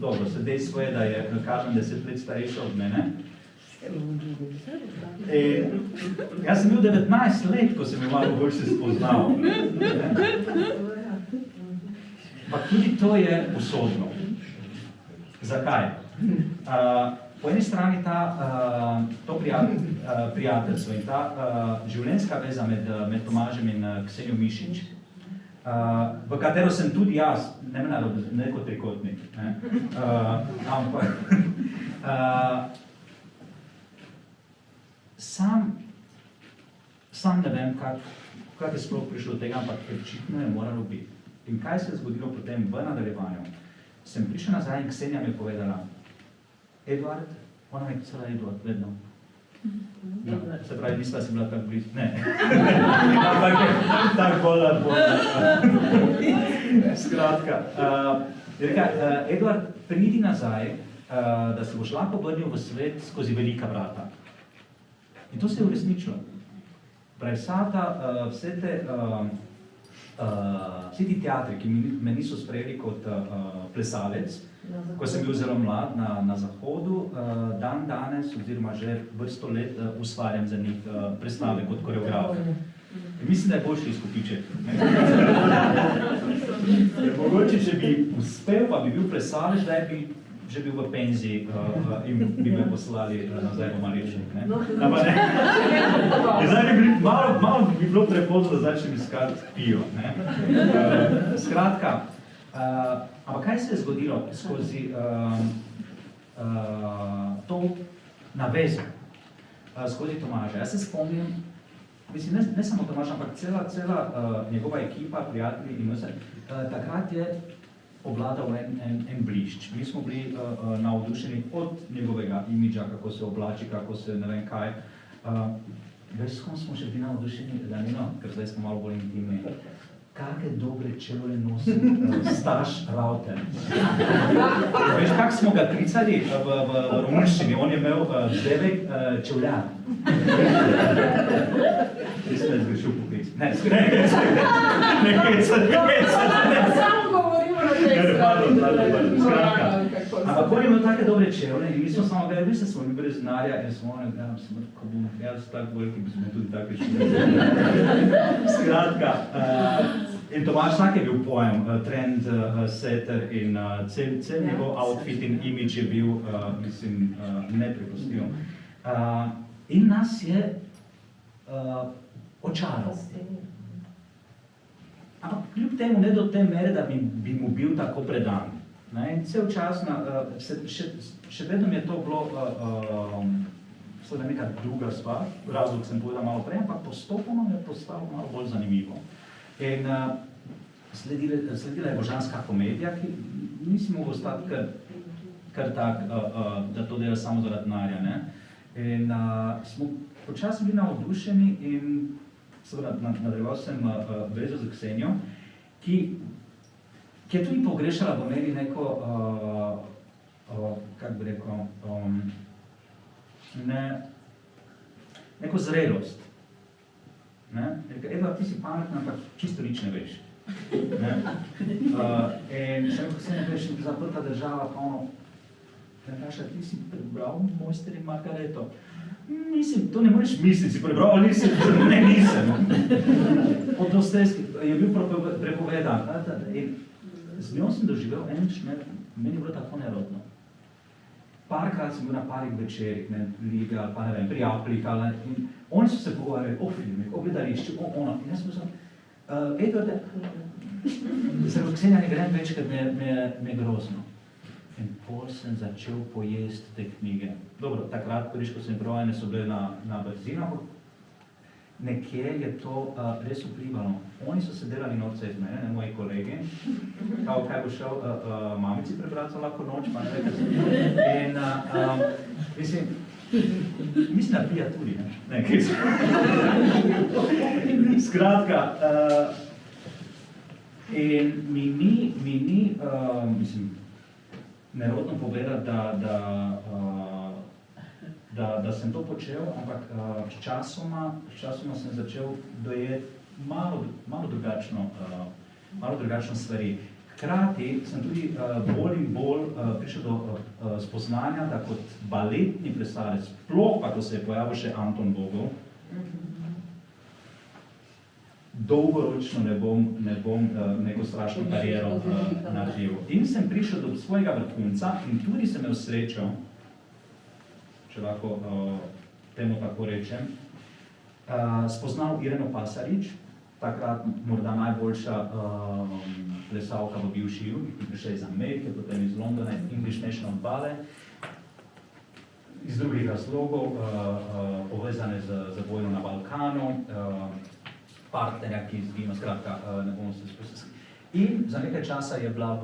dobro, se dejstvo je, da je Carmen 10 let starejša od mene. Jaz sem bil 19 let, ko sem jo malo boljše spoznal. Ampak tudi to je usodno. Zakaj? Po eni strani to prijateljstvo in ta življenjska veza med Tomažem in Ksenijo Mišič, v katero sem tudi jaz, ne kot trikotnik, ampak sam ne vem, kako je sploh prišlo do tega, ampak očitno je moralo biti. In kaj se je zgodilo potem v nadaljevanju? Sem prišel nazaj in Ksenija mi je povedala, Eduard, ona me je pisala Eduard, vedno. Se pravi, mislila si bila tako blizu, ne. Ampak je tako bolj. Skratka, je rekla, Eduard, pridi nazaj, da se boš lahko vrnil v svet skozi velika vrata. In to se je uresničilo. Pravi, vsi ti teatri, ki me niso sprejeli kot plesalec, ko sem bil zelo mlad na Zahodu, danes, oziroma že vrsto let, ustvarjam za njih predstave kot koreograf. Mislim, da je boljši izkupiček. Mogoče, če bi uspel, pa bi bil plesalec, da bi že bil v penziji in bi me poslali nazaj v Malečnik. Malo bi bilo prepozno, da začnem iskati pijo. Skratka, ampak kaj se je zgodilo skozi to navezo, skozi Tomaža? Jaz se spomnim, mislim, ne samo Tomaža, ampak cela njegova ekipa, prijatelji in vse, takrat je obvladal en blišč. Mi smo bili navdušeni od njegovega imidža, kako se oblači, kako se ne vem kaj. Veš, s kom smo še bili navdušeni, Danilo, ker zdaj smo malo bolj intimni. Kakšne dobre čevlje nosi Staš Ravter. Veš, kako smo ga klicali v romunščini? On je imel devek čevljan. Mislim, da je zgrešil poklic. Ne, Samo govorimo na tej strani. ampak on je imel take dobre čevlje in mi smo samo gledali, veste, smo mi brez denarja in smo oni gledali, ko bom jaz tako veliki, bi smo tudi take čevlje. Skratka, in Tomaž tak je bil pojem, trend setter in cel njegov outfit in imidž je bil, mislim, neprepustljiv. In nas je očaral. Ampak kljub temu ne do te mere, da bi mu bil tako predan. In cel čas, še vedno mi je to bilo seveda neka druga stvar, razlog sem povedal malo prej, ampak postopoma mi je postalo malo bolj zanimivo. In sledila je božanska komedija, ki nisi mogel ostati kar tak, da to dela samo zaradi denarja. In smo počasi bili navdušeni in seveda nadaljeval sem vezo z Ksenijo, ki je tudi pogrešala v meni neko, kako bi rekel, neko zrelost. Eva, ti si pametna, ampak čisto nič ne veš. In še nekaj Ksenija, veš, zaprta država, pa ono, Nataša, ti si prebral Mojster in Margareto. Mislim, to ne moreš misliti, si prebral, ali nisi, ne nisem. Od Dostojevski je bil prepovedan. In z njo sem doživel enič, meni je bilo tako nerodno. Parkrat sem bil na parih večerih, Lige ali pa ne vem, prijateljih, in oni so se pogovarjali o filmih, o gledališču, o ono. In jaz sem bil Edvarde, se od Ksenija ne grem več, ker mi je grozno. In pol sem začel pojesti te knjige. Dobro, takrat, ko so mi prebavljene, so bile na brzino, nekje je to res vplivalo. Oni so se delali norce iz mene, moji kolegi, kaj bo šel mamici prebrati za lahko noč, pa ne ve, kaj se. In mislim, da pija tudi, ne, kaj se. Skratka, in mi ni, mislim, nerodno povedati, da sem to počel, ampak sčasoma sem začel dojeti malo drugačno stvari. Hkrati sem tudi bolj in bolj prišel do spoznanja, da kot baletni plesalec, sploh pa, ko se je pojavil še Anton Bogov, dolgoročno ne bom neko strašno kariero naredil. In sem prišel do svojega vrhunca in tudi sem imel srečo, če lahko temu tako rečem, spoznal Ireno Pasarič, takrat morda najboljša plesalka v bivši Jugi, ki prišla iz Amerike, potem iz Londona, English National Ballet, iz drugih razlogov, povezane z vojno na Balkanu, partnerja, ki izgima, skratka, ne bomo se spustili. In za nekaj časa je bila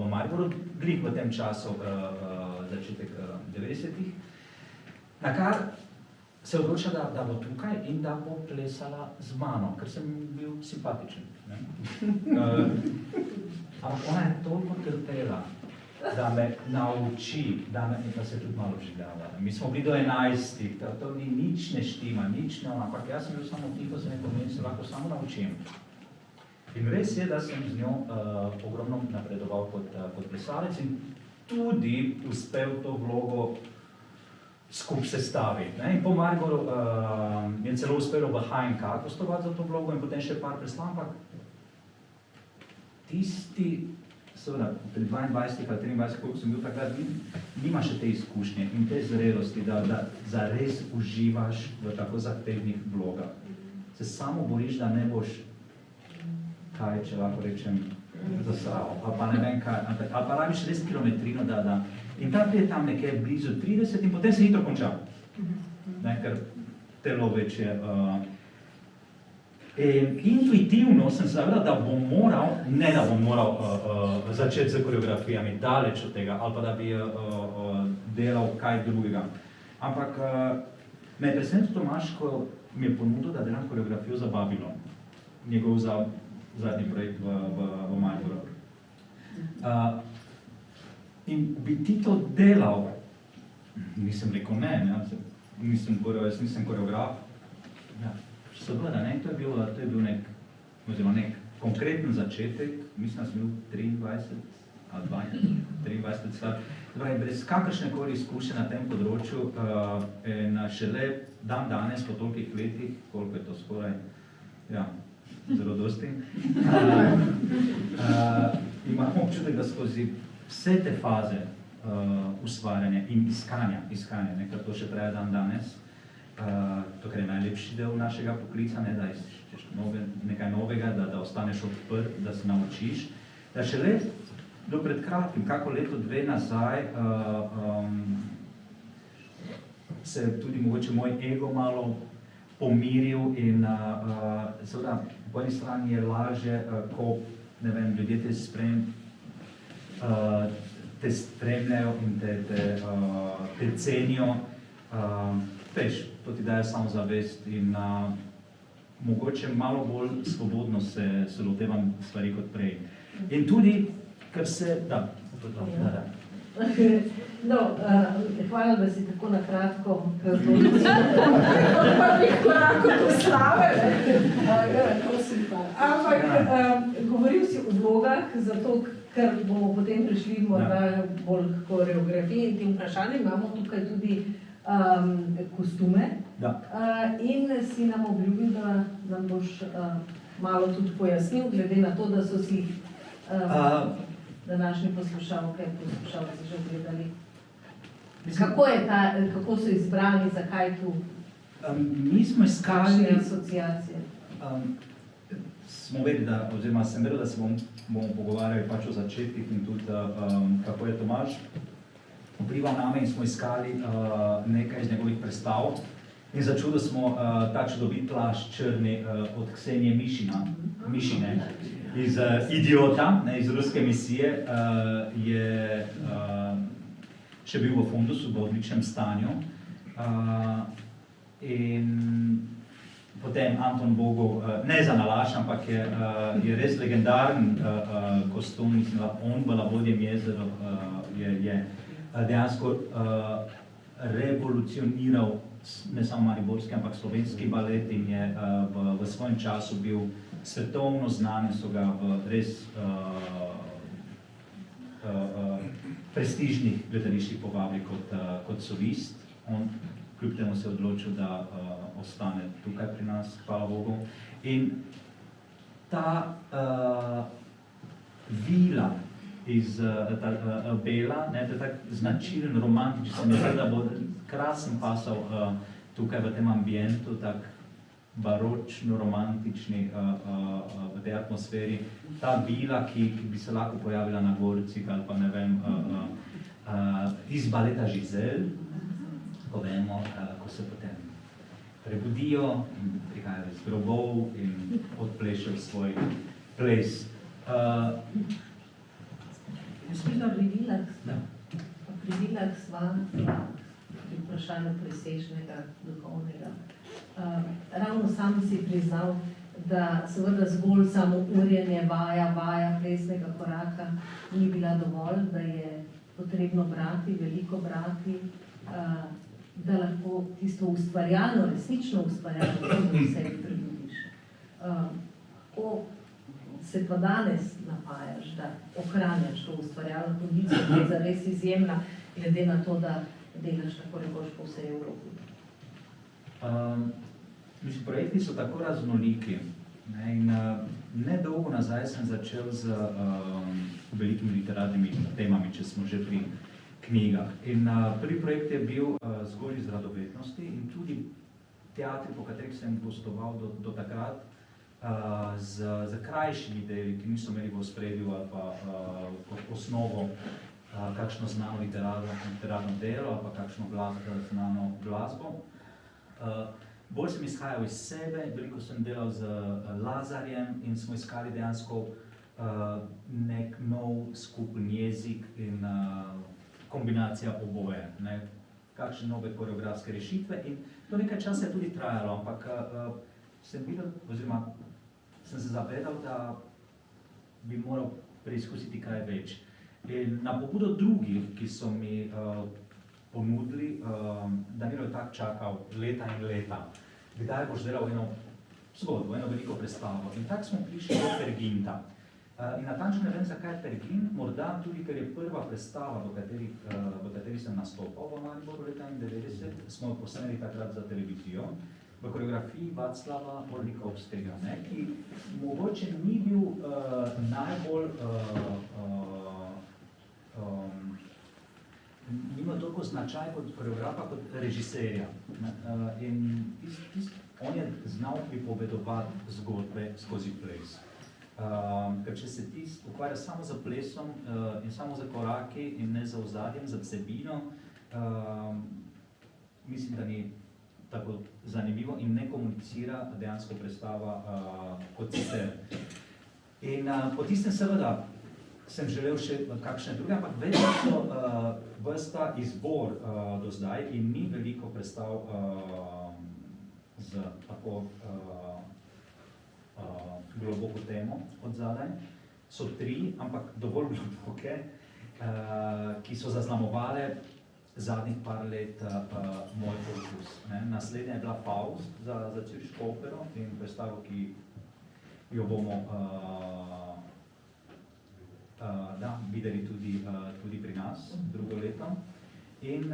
v Mariboru, glih v tem času, začetek 90-ih, na kar se je odločila, da bo tukaj in da bo plesala z mano, ker sem bil simpatičen. Ampak ona je toliko trpela, da me nauči, da se tudi malo življava. Mi smo bili do 11, to ni nič ne štima, nič ne, ampak jaz sem bil samo tiho, se neko meni se lahko samo naučim. In res je, da sem z njo ogromno napredoval kot plesalec in tudi uspel to vlogo skup sestaviti. In po Mariboru mi je celo uspelo v HNK gostovati za to vlogo in potem še par preslav, ampak tisti, seveda, pri 22 ali 23, koliko sem bil takrat, nima še te izkušnje in te zrelosti, da zares uživaš v tako zahtevnih vlogah. Se samo boriš, da ne boš, kaj, če lahko rečem, zasral, ali pa ne vem kaj, ali pa rabiš res kilometrino, in ta prije tam nekaj blizu 30 in potem se hitro konča, ker telo več je. Intuitivno sem zavedal, da bom moral, ne da bom moral začeti z koreografijami, daleč od tega, ali pa da bi delal kaj drugega. Ampak me je presenetil Tomaž, ko mi je ponudil, da delam koreografijo za Babylon, njegov zadnji projekt v Mariboru. In bi ti to delal? Nisem rekel ne, jaz nisem koreograf. Ja, seveda, ne, to je bil nek konkreten začetek, mislim, da sem bil 23 ali 23 star. Torej, brez kakršnekoli izkušnje na tem področju in šele dan danes, po tolikih letih, koliko je to skoraj, ja, zelo dosti, imamo občutek, da skozi vse te faze ustvarjanja in iskanja, kar to še traja dan danes, to, kar je najlepši del našega poklica, ne, da iščeš nekaj novega, da ostaneš odprt, da se naučiš, da šele do pred kratkim, kako leto, dve nazaj, se je tudi mogoče moj ego malo pomiril in seveda po eni strani je lažje, ko, ne vem, ljudje te spremljajo in te cenijo, veš, to ti daje samozavest in mogoče malo bolj svobodno se lotevam stvari kot prej. In tudi, ker se, da. No, hvala, da si tako na kratko razložil. Prvih korakov do slave, ampak govoril si o vlogah, zato ker bomo potem prišli morda bolj k koreografiji in tem vprašanjem. Imamo tukaj tudi kostume in si nam obljubil, da nam boš malo tudi pojasnil, glede na to, da so si današnji poslušalci že gledali. Kako so izbrani, zakaj tu? Mi smo iskali asociacije. Smo vedeli, oziroma sem vedel, da se bomo pogovarjali pač o začetkih in tudi kako je Tomaž vplival name in smo iskali nekaj iz njegovih predstav. In za čudo smo ta čudovit plašč črni od Ksenije Mišine iz Idiota, iz ruske misije, je še bil v fundusu, v odličnem stanju. In potem Anton Bogov, ne za nalašč, ampak je res legendaren kostum, mislim, da on v Labodjem jezeru je dejansko revolucioniral ne samo mariborski, ampak slovenski balet in je v svojem času bil svetovno znan in so ga v res prestižnih gledališčih povabili kot solist. On kljub temu se je odločil, da ostane tukaj pri nas, hvala Bogu. In ta vila iz Bela, to je tak značilen, romantičen, se mi zdi, da bo krasen pasal tukaj v tem ambientu, tak baročno, romantični v tej atmosferi. Ta vila, ki bi se lahko pojavila na Gorcih ali pa ne vem, iz baleta Giselle, ko vemo, ko se potem prebudijo in prihajajo iz grobov in odplešajo svoj ples. Jaz mislim, da pri vilah sva pri vprašanju presežnega, duhovnega. Ravno sam si priznal, da seveda zgolj samo urjenje, vaja plesnega koraka ni bila dovolj, da je potrebno brati, veliko brati, da lahko tisto ustvarjalno, resnično ustvarjalno tudi v sebi prebudiš. Ko se pa danes napajaš, da ohranjaš to ustvarjalno kondicijo, ki je zares izjemna, glede na to, da delaš tako rekoč po vsej Evropi. Projekti so tako raznoliki. In nedolgo nazaj sem začel z velikimi literarnimi temami, če smo že pri knjigah. In prvi projekt je bil zgolj iz radovednosti in tudi teatri, po katerih sem gostoval do takrat, z krajšimi deli, ki niso imeli v ospredju ali pa kot osnovo kakšno znano literarno delo ali pa kakšno znano glasbo. bolj sem izhajal iz sebe, veliko sem delal z Lazarjem in smo iskali dejansko nek nov skupen jezik in kombinacija oboje, ne? Kakšne nove koreografske rešitve in to nekaj časa je tudi trajalo, ampak sem videl, oziroma sem se zavedal, da bi moral preizkusiti kaj več. In na pobudo drugih, ki so mi ponudili, Danilo je tako čakal leta in leta, kdaj boš delal eno zgodbo, eno veliko predstavo. In tako smo prišli do Perginta. In natančno ne vem, zakaj je Pergin, morda tudi, ker je prva predstava, v kateri sem nastopal v Mariboru leta 1990, smo jo posneli takrat za televizijo, v koreografiji Václava Orlikovskega, ki mogoče ni bil najbolj nima toliko značaj kot koreografa, kot režiserja. In on je znal pripovedovati zgodbe skozi ples. Ker če se ti ukvarja samo z plesom in samo z koraki in ne za ozadjem, za vsebino, mislim, da ni tako zanimivo in ne komunicira dejansko predstava kot sicer. In po tistem seveda sem želel še kakšne druge, ampak vedno so vrsta izbor do zdaj in ni veliko predstav z tako globoko temo od zadaj. So 3, ampak dovolj globoke, ki so zaznamovale zadnjih par let moj fokus. Naslednja je bila Faust za Zürško opero in predstavo, ki jo bomo videli tudi pri nas drugo leto. In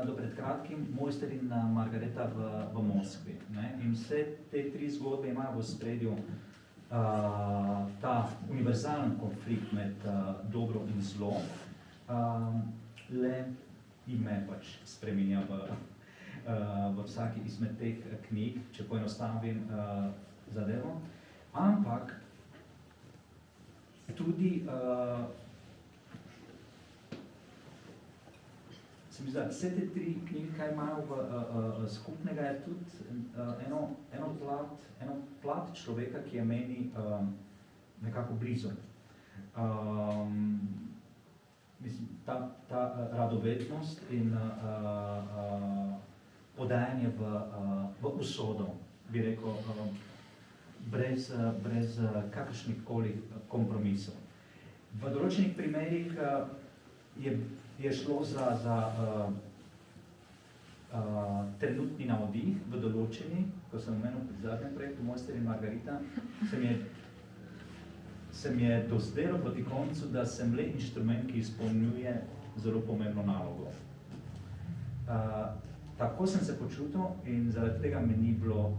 do pred kratkim Mojster in Margareta v Moskvi. In vse te 3 zgodbe imajo v ospredju ta univerzalen konflikt med dobro in zlo, le ime pač spreminja v vsaki izmed teh knjig, če poenostavim zadevo. Ampak tudi se mi zdi, vse te 3 knjige, kaj imajo skupnega, je tudi eno plat človeka, ki je meni nekako blizu. Mislim, ta radovednost in podajanje v usodo, bi rekel, brez kakršnikoli kompromisov. V določenih primerih je šlo za trenutni navdih v določeni, ko sem omenil pri zadnjem projektu Mojster in Margarita, se mi je dozdelo proti koncu, da sem le inštrument, ki izpolnjuje zelo pomembno nalogo. Tako sem se počutil in zaradi tega mi ni bilo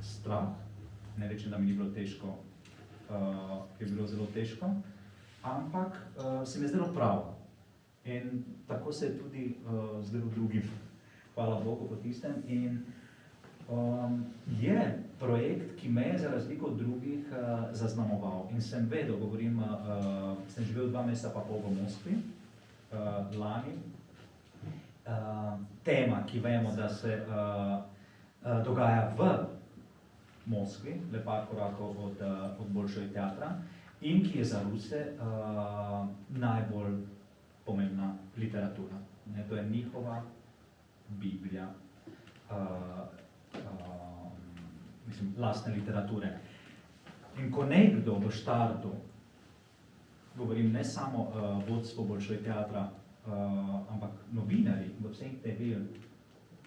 strah, ne rečem, da mi ni bilo težko, je bilo zelo težko, ampak se mi je zdelo prav. In tako se je tudi zdelo drugim, hvala Bogu po tistem. In je projekt, ki me je za razliko od drugih zaznamoval. In sem vedel, sem živel 2 meseca pa pol v Moskvi, lani. Tema, ki vemo, da se dogaja v Moskvi, le par korakov od Bolšoj teatra, in ki je za Ruse najbolj pomembna literatura. To je njihova Biblija, mislim, lastne literature. In ko nekdo v štartu, govorim ne samo vodstvo Bolšoj teatra, ampak novinari v vseh TV,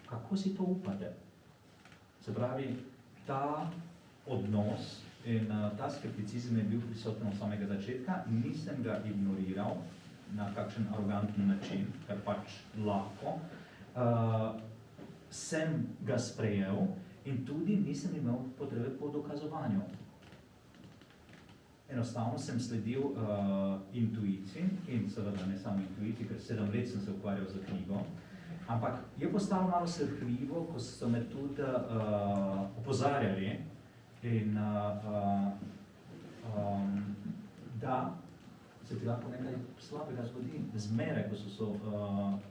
kako si to upate? Se pravi, ta odnos in ta skepticizem je bil prisoten od samega začetka, nisem ga ignoriral na kakšen arogantni način, kar pač lahko. Sem ga sprejel in tudi nisem imel potrebe po dokazovanju. Enostavno sem sledil intuiciji in seveda ne samo intuiciji, ker 7 let sem se ukvarjal z knjigo, ampak je postalo malo srhljivo, ko so me tudi opozarjali in da se ti lahko nekaj slabega zgodi zmeraj, ko so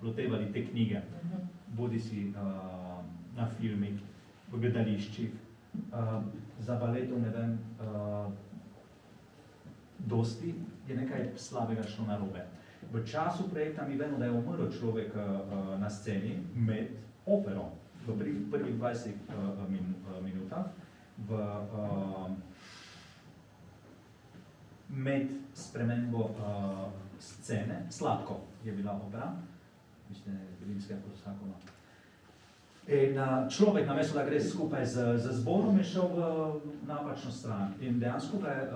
lotevali te knjige, bodi si na filmih, v gledališčih, za baletom, ne vem, dosti je nekaj slabega šlo narobe. V času projekta mi vemo, da je umrl človek na sceni med opero, v prvih 20 minutah, med spremembo scene, Sladko je bila opera, mislim, da je Belinska Kosakova. In človek, namesto da gre skupaj z zborom, je šel v napačno stran. In dejansko ga je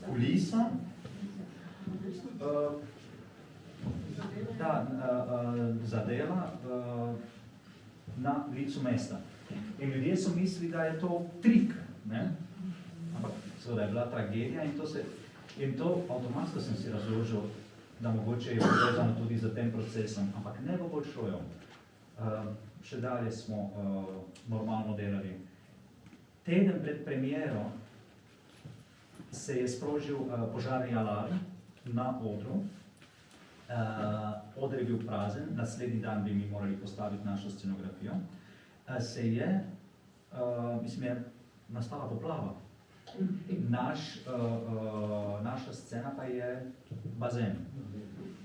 kulisa zadela na licu mesta. In ljudje so mislili, da je to trik, ne? Ampak seveda je bila tragedija in to avtomatsko sem si razložil, da mogoče je povezano tudi z tem procesom, ampak ne bo bolj šlo. Še dalje smo normalno delali. Teden pred premiero se je sprožil požarni alarm na odru. Oder je bil prazen, naslednji dan bi mi morali postaviti našo scenografijo. Mislim, je nastala poplava. Naša scena pa je bazen.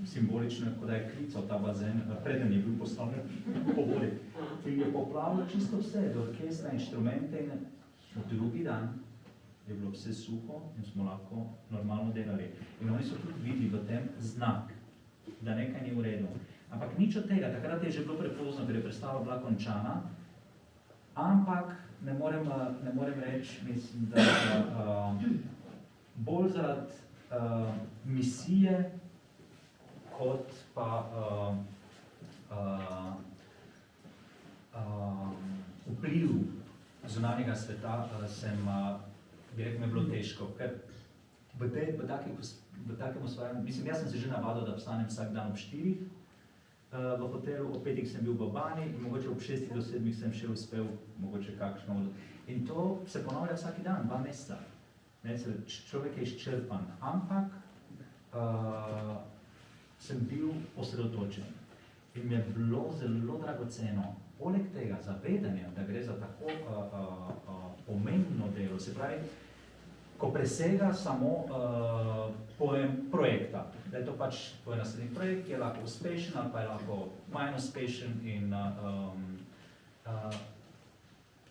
Simbolično, kot da je klical ta bazen, preden je bil postavljen po vodi. In je poplavilo čisto vse, do orkestra, inštrumente in drugi dan je bilo vse suho in smo lahko normalno delali. In oni so tudi videli v tem znak, da nekaj ni v redu. Ampak nič od tega, takrat je že bilo prepozno, ker je predstava bila končana, ampak ne morem reči, mislim, da bolj zaradi misije, kot pa vpliv zunanjega sveta, bi rekel, mi je bilo težko, ker v takem osvajanju, mislim, jaz sem se že navadil, da vstanem vsak dan ob 4 v hotelu, ob 5 sem bil v Bani in mogoče ob 6 do 7 sem še uspel, mogoče kakšno vodo. In to se ponavlja vsaki dan, 2 meseca. Človek je izčrpan, ampak sem bil osredotočen in mi je bilo zelo dragoceno. Poleg tega zavedanja, da gre za tako pomembno delo, se pravi, ko presega samo pojem projekta, da je to pač tvoj naslednji projekt, ki je lahko uspešen ali pa je lahko manj uspešen in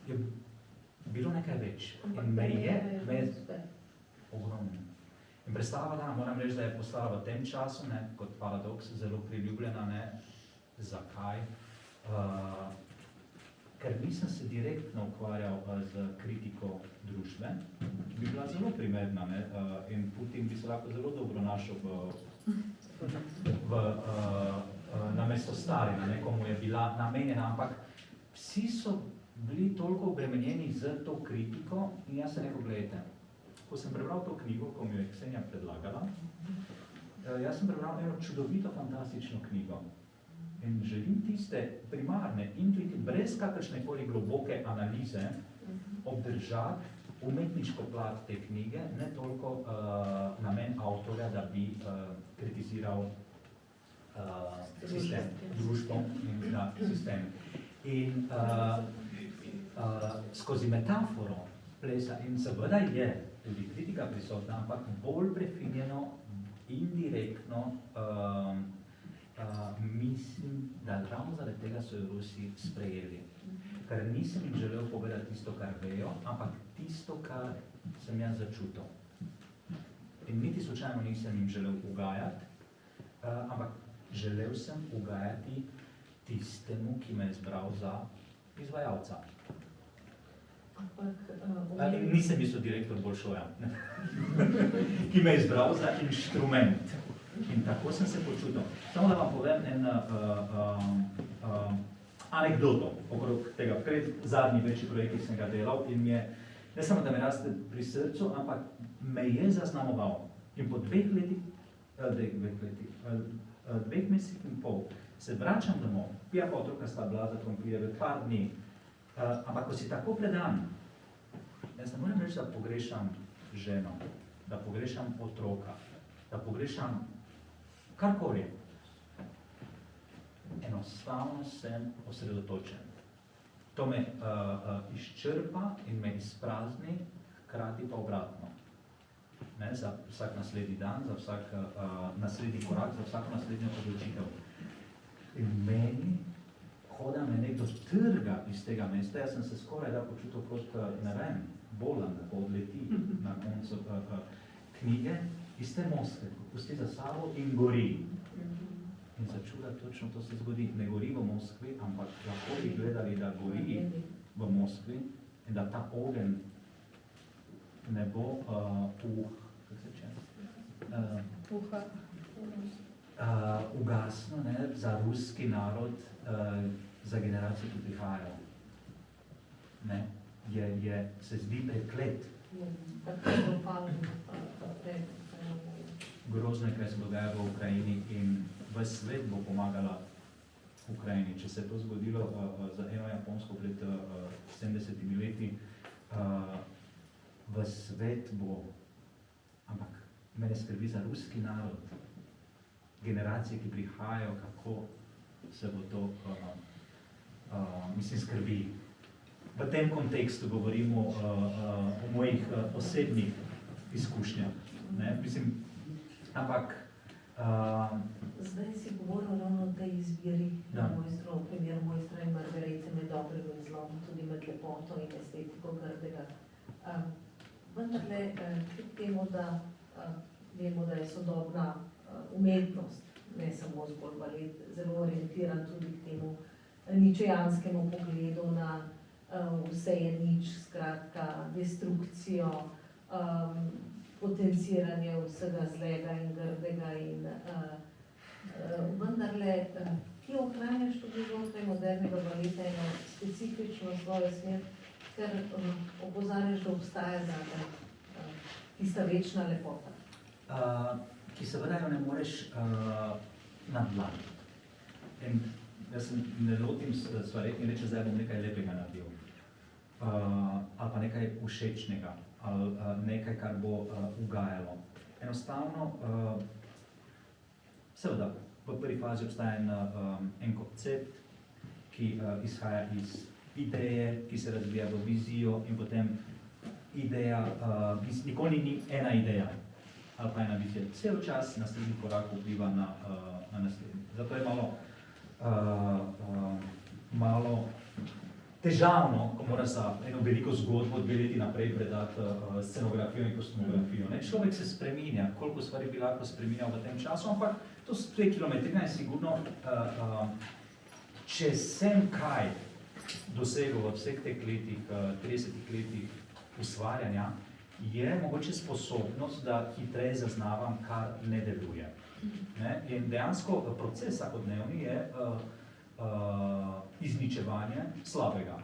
je bilo nekaj več. In me je ogromno. In predstava, da, moram reči, da je postala v tem času, ne, kot paradoks, zelo priljubljena, ne. Zakaj? Ker nisem se direktno ukvarjal z kritiko družbe, bi bila zelo primerna, ne, in Putin bi se lahko zelo dobro našel namesto Stalina, ne, komu je bila namenjena, ampak vsi so bili toliko obremenjeni z to kritiko in jaz se rekel, gledajte, ko sem prebral to knjigo, ko mi jo je Ksenija predlagala, jaz sem prebral eno čudovito, fantastično knjigo. In želim tiste primarne, intuitivne, brez kakršnekoli globoke analize obdržati umetniško plat te knjige, ne toliko namen avtorja, da bi kritiziral sistem, družbo in sistem. In skozi metaforo plesa, in seveda je tudi kritika prisotna, ampak bolj prefinjeno, indirektno, mislim, da ravno zaradi tega so jo Rusi sprejeli. Ker nisem jim želel povedati tisto, kar vejo, ampak tisto, kar sem jaz začutil. In niti slučajno nisem jim želel ugajati, ampak želel sem ugajati tistemu, ki me je izbral za izvajalca. Nisem mislil direktor Bolšoja, ki me je izbral za inštrument. In tako sem se počutil. Samo da vam povem en anekdoto okrog tega, ker je zadnji večji projekt, ki sem ga delal in mi je, ne samo da me raste pri srcu, ampak me je zaznamoval. In po 2 mesecih in pol se vračam domov, pija pa otroka sta bila, zato mi pride v par dni. Ampak ko si tako predan, jaz ne morem reči, da pogrešam ženo, da pogrešam otroka, da pogrešam karkoli. Enostavno sem osredotočen. To me izčrpa in me izprazni, hkrati pa obratno. Ne, za vsak naslednji dan, za vsak naslednji korak, za vsako naslednjo odločitev. In meni hoda me nekdo trga iz tega mesta, jaz sem se skoraj da počutil kot, ne vem, bolan, da odleti na koncu knjige iz te Moskve, ko pusti za sabo in gori. In za čuda točno to se zgodi. Ne gori v Moskvi, ampak lahko bi gledali, da gori v Moskvi in da ta ogenj ne bo ugasnil za ruski narod, za generacije, ki prihajajo. Ne? Se zdi preklet. Grozno je, kaj se dogaja v Ukrajini in ves svet bo pomagala Ukrajini. Če se je to zgodilo za eno Japonsko pred 70 leti, v svet bo, ampak mene skrbi za ruski narod, generacije, ki prihajajo, kako se bo to, mislim, skrbi. V tem kontekstu govorimo o mojih osebnih izkušnjah, ne, mislim, ampak zdaj si govoril ravno o tej izbiri mojstrov, primer mojstra in Margarete med dobrim in zlom, tudi med lepoto in estetiko Grdega. Vendarle, kljub temu, da vemo, da je sodobna umetnost, ne samo zgolj balet, zelo orientiran tudi k temu ničejanskemu pogledu na vse je nič, skratka, destrukcijo, potenciranje vsega zlega in grdega in vendarle ti ohranjaš tudi znotraj modernega baleta eno specifično svojo smer, ker opozarjaš, da obstaja zadaj tista večna lepota. Ki seveda jo ne moreš nadvladati. In jaz se ne lotim stvari in rečem, zdaj bom nekaj lepega naredil. Ali pa nekaj všečnega, ali nekaj, kar bo ugajalo. Enostavno, seveda, v prvi fazi obstaja en koncept, ki izhaja iz ideje, ki se razvija v vizijo in potem ideja, nikoli ni ena ideja ali pa ena vizija. Cel čas naslednji korak vpliva na naslednji. Zato je malo težavno, ko moraš za eno veliko zgodbo 2 leti naprej predati scenografijo in kostumografijo. Človek se spreminja, koliko stvari bi lahko spreminjal v tem času, ampak to s 2 kilometrina je sigurno, če sem kaj dosegel v vseh teh letih, 30 letih ustvarjanja, je mogoče sposobnost, da hitreje zaznavam, kar ne deluje. In dejansko proces vsakodnevni je izničevanje slabega.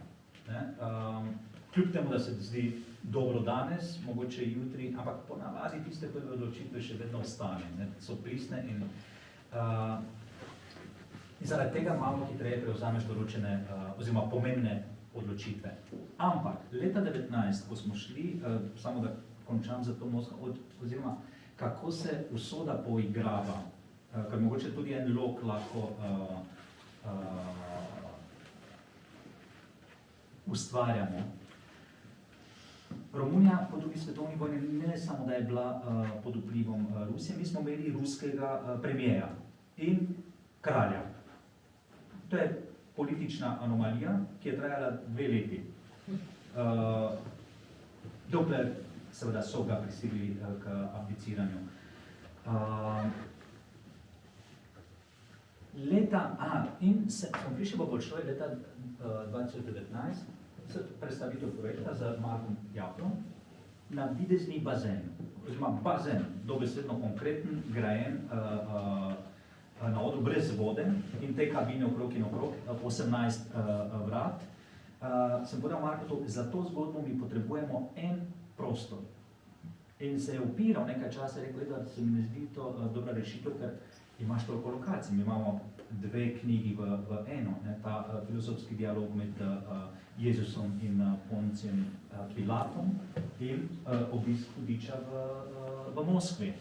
Kljub temu, da se zdi dobro danes, mogoče jutri, ampak ponavadi tiste prve odločitve še vedno ostane, so pristne in zaradi tega malo hitreje prevzameš določene oziroma pomembne odločitve. Ampak leta 19, ko smo šli, samo da končam za to Moskvo, oziroma kako se usoda poigrava, ker mogoče tudi en lok lahko ustvarjamo. Romunija po drugi svetovni vojni ne samo, da je bila pod vplivom Rusije, mi smo imeli ruskega premijera in kralja. To je politična anomalija, ki je trajala 2 leti. Dokler seveda so ga prisilili k abdiciranju. In smo prišli v Bolšoj leta 2019, predstavitev projekta z Markom Japlom na videzni bazen, oziroma bazen, dobesedno konkreten, grajen na odru brez vode in te kabine okrog in okrog, 18 vrat. Sem povedal Marku, za to zgodbo mi potrebujemo en prostor. In se je upiral nekaj časa, rekel, da se mi ne zdi to dobra rešitev, ker imaš toliko lokacij. Mi imamo 2 knjigi v eno, ta filozofski dialog med Jezusom in Poncijem Pilatom in obisk hudiča v Moskvi.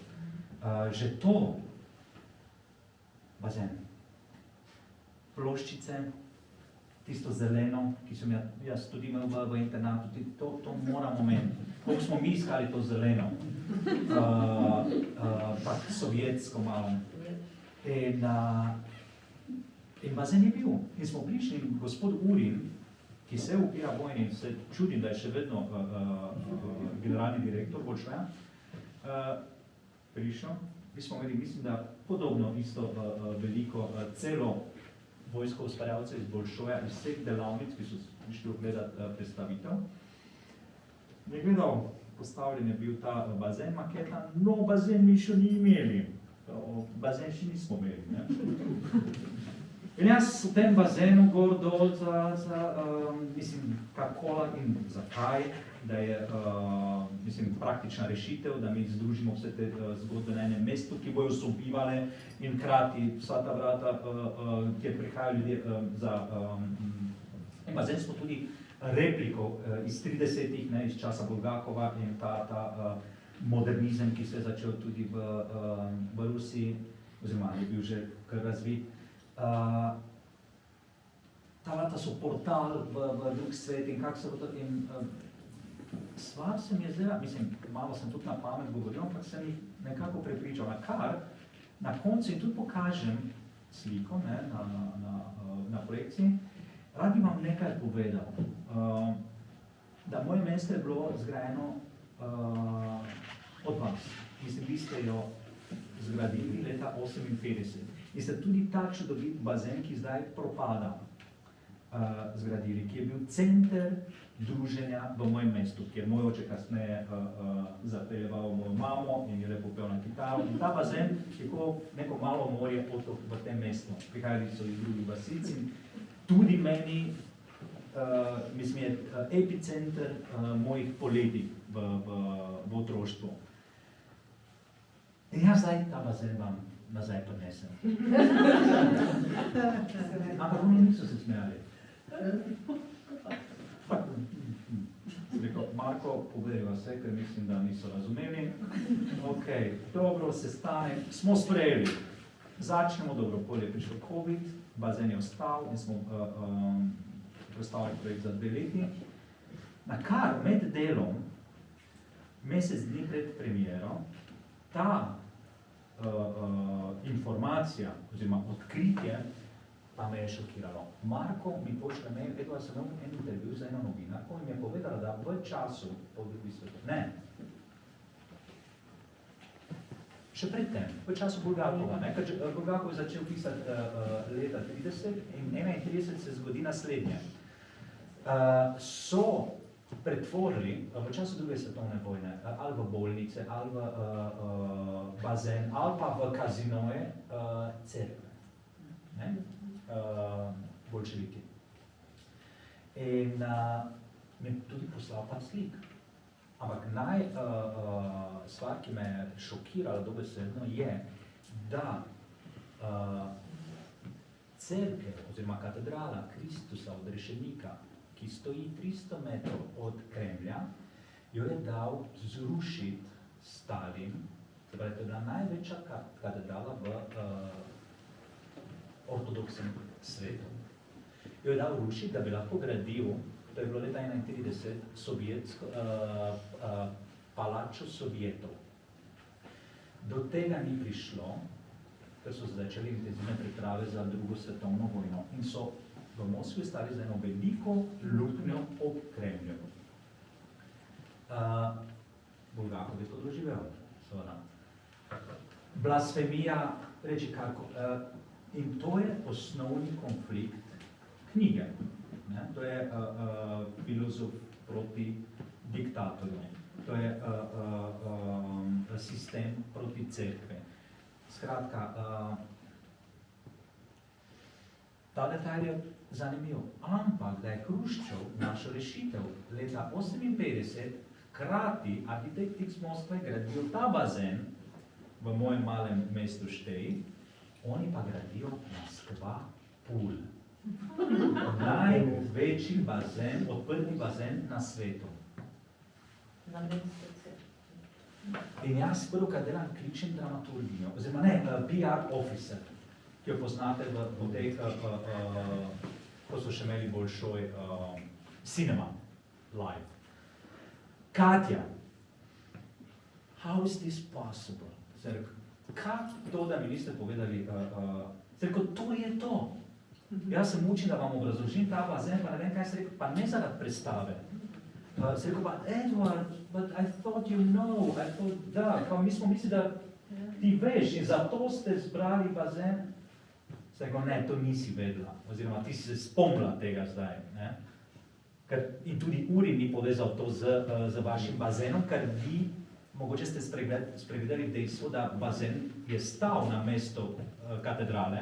Že to bazen, ploščice, tisto zeleno, ki sem jaz tudi imel v internatu, to moramo imeti. Koliko smo mi iskali to zeleno, pa sovjetsko malo. In bazen je bil. In smo prišli in gospod Urin, ki se upira vojni, in se čudim, da je še vedno generalni direktor Bolšoja, prišel. Mi smo imeli, mislim, da podobno isto veliko celo vojsko ustvarjalcev iz Bolšoja, iz vseh delavnic, ki so prišli ogledati predstavitev. Je gledal, postavljen je bil ta bazen maketa, no bazen mi še ni imeli. Bazen še nismo imeli, ne? In jaz v tem bazenu gor dol mislim, kako in zakaj, da je, mislim, praktična rešitev, da mi združimo vse te zgodbe na enem mestu, ki bojo sobivale in krati vsa ta vrata, kjer prihajajo ljudje za... In bazen smo tudi repliko iz 30-ih, iz časa Bulgakova in ta modernizem, ki se je začel tudi v Rusiji, oziroma je bil že kar razvit. Ta vrata so portal v drug svet in kak se bo to... Stvar se mi je zdela, mislim, malo sem tudi na pamet govoril, ampak sem jih nekako prepričal, kar na koncu in tudi pokažem sliko na projekciji, rad bi vam nekaj povedal, da moje mesto je bilo zgrajeno od vas. Mislim, vi ste jo zgradili leta 1958. In ste tudi ta čudovit bazen, ki zdaj propada, zgradili, ki je bil center druženja v mojem mestu, kjer moj oče kasneje zapeljeval mojo mamo in je lepo pel na kitaro. In ta bazen je kot neko malo morje otok v tem mestu. Prihajali so iz drugih vasic in tudi meni, mislim, je epicenter mojih poletij v otroštvu. In jaz zdaj ta bazen vam nazaj prinesem. Ampak oni niso se smejali. Rekel, Marko, povedal vse, ker mislim, da niso razumeli. Ok, dobro, sestanek, smo sprejeli. Začnemo, dobro, pol je prišel COVID, bazen je ostal in smo predstavili projekt za 2 leti. Na kar med delom, mesec dni pred premiero, ta informacija, oziroma odkritje, pa me je šokiralo. Marko mi pošlje mail, vedela sem imel en intervju za eno novinarko in mi je povedala, da v času po drugi svetovni, ne, še predtem, v času Bulgakova, ker Bulgakov je začel pisati leta 30 in 31 se zgodi naslednje. So pretvorili v času druge svetovne vojne ali v bolnice, ali v bazen, ali pa v kazinoje cerkve, bolševiki. In mi tudi poslal pa slik. Ampak stvar, ki me je šokirala dobesedno, je, da cerkev oziroma katedrala Kristusa odrešenika, ki stoji 300 metrov od Kremlja, jo je dal zrušiti Stalin, se pravi, to je bila največja katedrala v ortodoksnem svetu. Jo je dal rušiti, da bi lahko gradil, to je bilo leta 1931, palačo Sovjetov. Do tega ni prišlo, ker so začeli intenzivne priprave za drugo svetovno vojno in so v Moskvi stali za eno veliko luknjo ob Kremlju. Bulgakov je to doživel, seveda. Blasfemija, reči kako. In to je osnovni konflikt knjige. To je filozof proti diktatorju. To je sistem proti cerkve. Skratka, ta detalj je zanimiv. Ampak, da je Hruščov našel rešitev leta 1958, krati arhitekt iz Moskve gradijo ta bazen v mojem malem mestu Šteji, oni pa gradijo Moskva Pul. Največji bazen, odprti bazen na svetu. In jaz prvo, kad delam, kličem dramaturginjo, oziroma ne, PR officer, ki jo poznate v teh ko so še imeli boljšoj cinema live. Katja, how is this possible? Sem rekel, kako to, da mi niste povedali, sem rekel, to je to. Jaz se mučim, da vam obrazložim ta bazen, pa ne vem, kaj sem rekel, pa ne zaradi predstave. Sem rekel, pa Edward, but I thought you know, I thought, da, pa mi smo mislili, da ti veš in zato ste zbrali bazen. Sem rekel, ne, to nisi vedela, oziroma ti si se spomnila tega zdaj, ne? Ker, in tudi Uri ni povezal to z vašim bazenom, ker vi, mogoče ste spregledali dejstvo, da bazen je stal na mesto katedrale,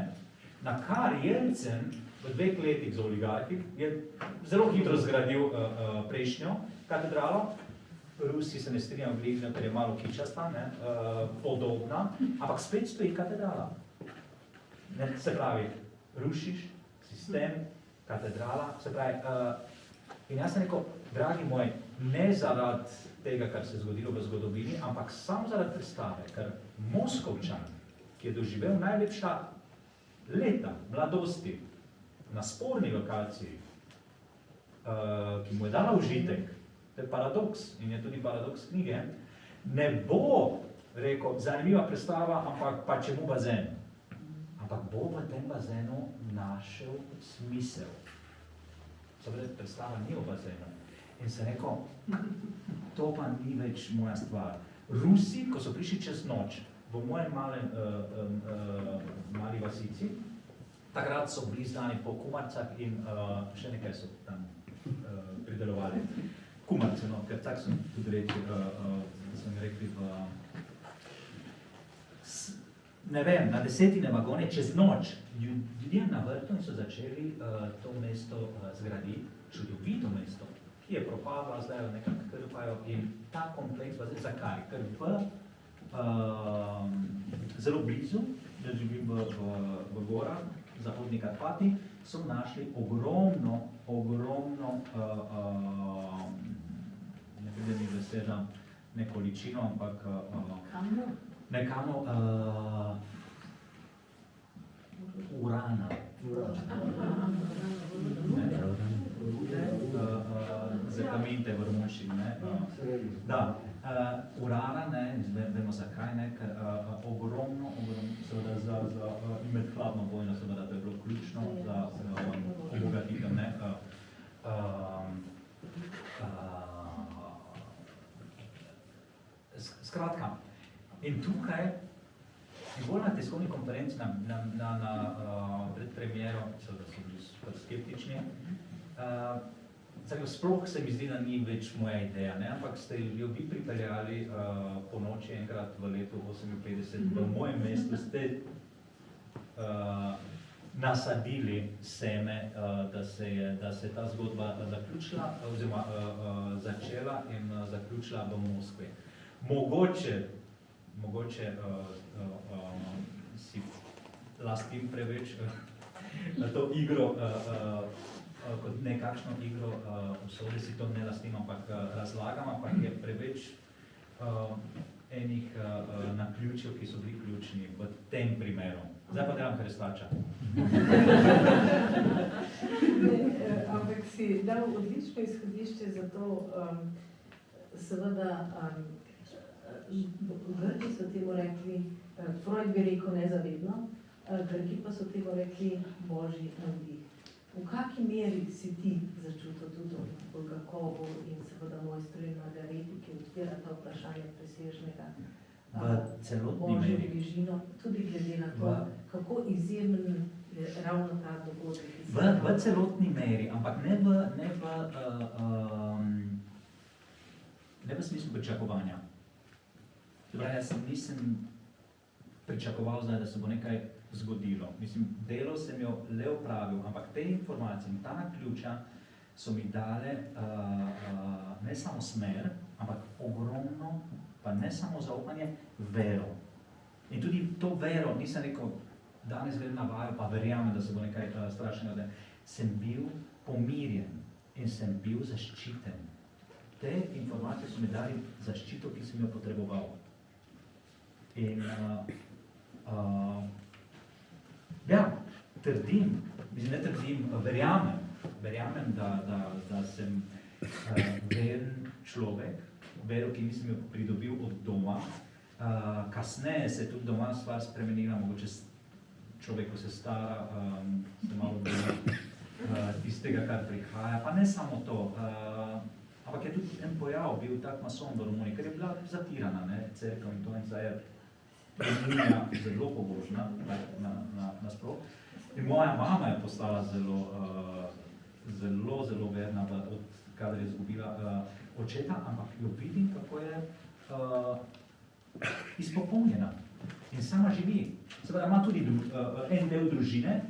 na kar Jelcen v 2 letih z oligarhi je zelo hitro zgradil prejšnjo katedralo. Rusi se ne strinjajo glede, ker je malo kičasta, ne, podobna, ampak spet stoji katedrala. Ne, se pravi, rušiš sistem, katedrala, se pravi, in jaz sem rekel, dragi moj, ne zaradi tega, kar se je zgodilo v zgodovini, ampak samo zaradi predstave, ker Moskovčan, ki je doživel najlepša leta, mladosti, na sporni lokaciji, ki mu je dala užitek, to je paradoks in je tudi paradoks knjige, ne bo rekel, zanimiva predstava, ampak pa čemu bazen? Ampak bo v tem bazenu našel smisel. Seveda, predstava ni o bazenu. In se rekel, to pa ni več moja stvar. Rusi, ko so prišli čez noč v mojem mali vasici, takrat so bili znani po kumarcah in še nekaj so tam pridelovali. Kumarce, no, ker tak so tudi reči, sem rekli ne vem, na 10. vagone čez noč ljudje na vrtu in so začeli to mesto zgraditi, čudovito mesto, ki je propadlo, zdaj nekako krpajo in ta kompleks, zakaj? Ker zelo blizu, da živim v gorah, Zahodni Karpati, so našli ogromno, ne vem, mi beseda, ne količino, ampak nekamo urana. Zakamente v romunščini, ne? Da, urana, ne, vemo zakaj, ne, ker ogromno, seveda za med hladno vojno, seveda to je bilo ključno za obogatitev, ne. Skratka, in tukaj, in bolj na tiskovni konferenci, pred premiero, seveda so bili super skeptični, sploh se mi zdi, da ni več moja ideja, ne? Ampak ste jo vi pripeljali po noči enkrat v letu 58 v mojem mestu, ste nasadili seme, da se je ta zgodba zaključila, oziroma začela in zaključila v Moskvi. Mogoče si lastim preveč to igro, kot nekakšno igro, vsode si to ne lastim, ampak razlagam, ampak je preveč enih naključjev, ki so bili ključni v tem primeru. Zdaj pa delam, kar je splača. Ampak si dal odlično izhodišče za to, seveda, Grki so temu rekli, Freud bi rekel nezavedno, Grki pa so temu rekli božji navdih. V kakšni meri si ti začutil tudi Bulgakovu in seveda mojstru in Margareti, ki odpira ta vprašanje presežnega božjo bližino, tudi glede na to, kako izjemen je ravno ta dogodek? V celotni meri, ampak ne v smislu pričakovanja. Jaz nisem pričakoval zdaj, da se bo nekaj zgodilo. Mislim, delo sem jo le opravil, ampak te informacije in ta naključja so mi dale ne samo smer, ampak ogromno, pa ne samo zaupanje, vero. In tudi to vero, nisem rekel, danes grem na vajo, pa verjamem, da se bo nekaj strašnega. Sem bil pomirjen in sem bil zaščiten. Te informacije so mi dali zaščito, ki sem jo potreboval. In ja, trdim, mislim, ne trdim, verjamem, da sem veren človek, vero, ki nisem jo pridobil od doma. Kasneje se je tudi doma stvar spremenila, mogoče človek, ko se stara, se malo bolj tistega, kar prihaja. Pa ne samo to, ampak je tudi en pojav bil tak mason v Romuniji, ker je bila zatirana, ne, cerkev in to, in zdaj je Romunija zelo pobožna nasploh. In moja mama je postala zelo verna, od kadar je izgubila očeta, ampak jo vidim, kako je izpopolnjena in sama živi. Seveda ima tudi en del družine,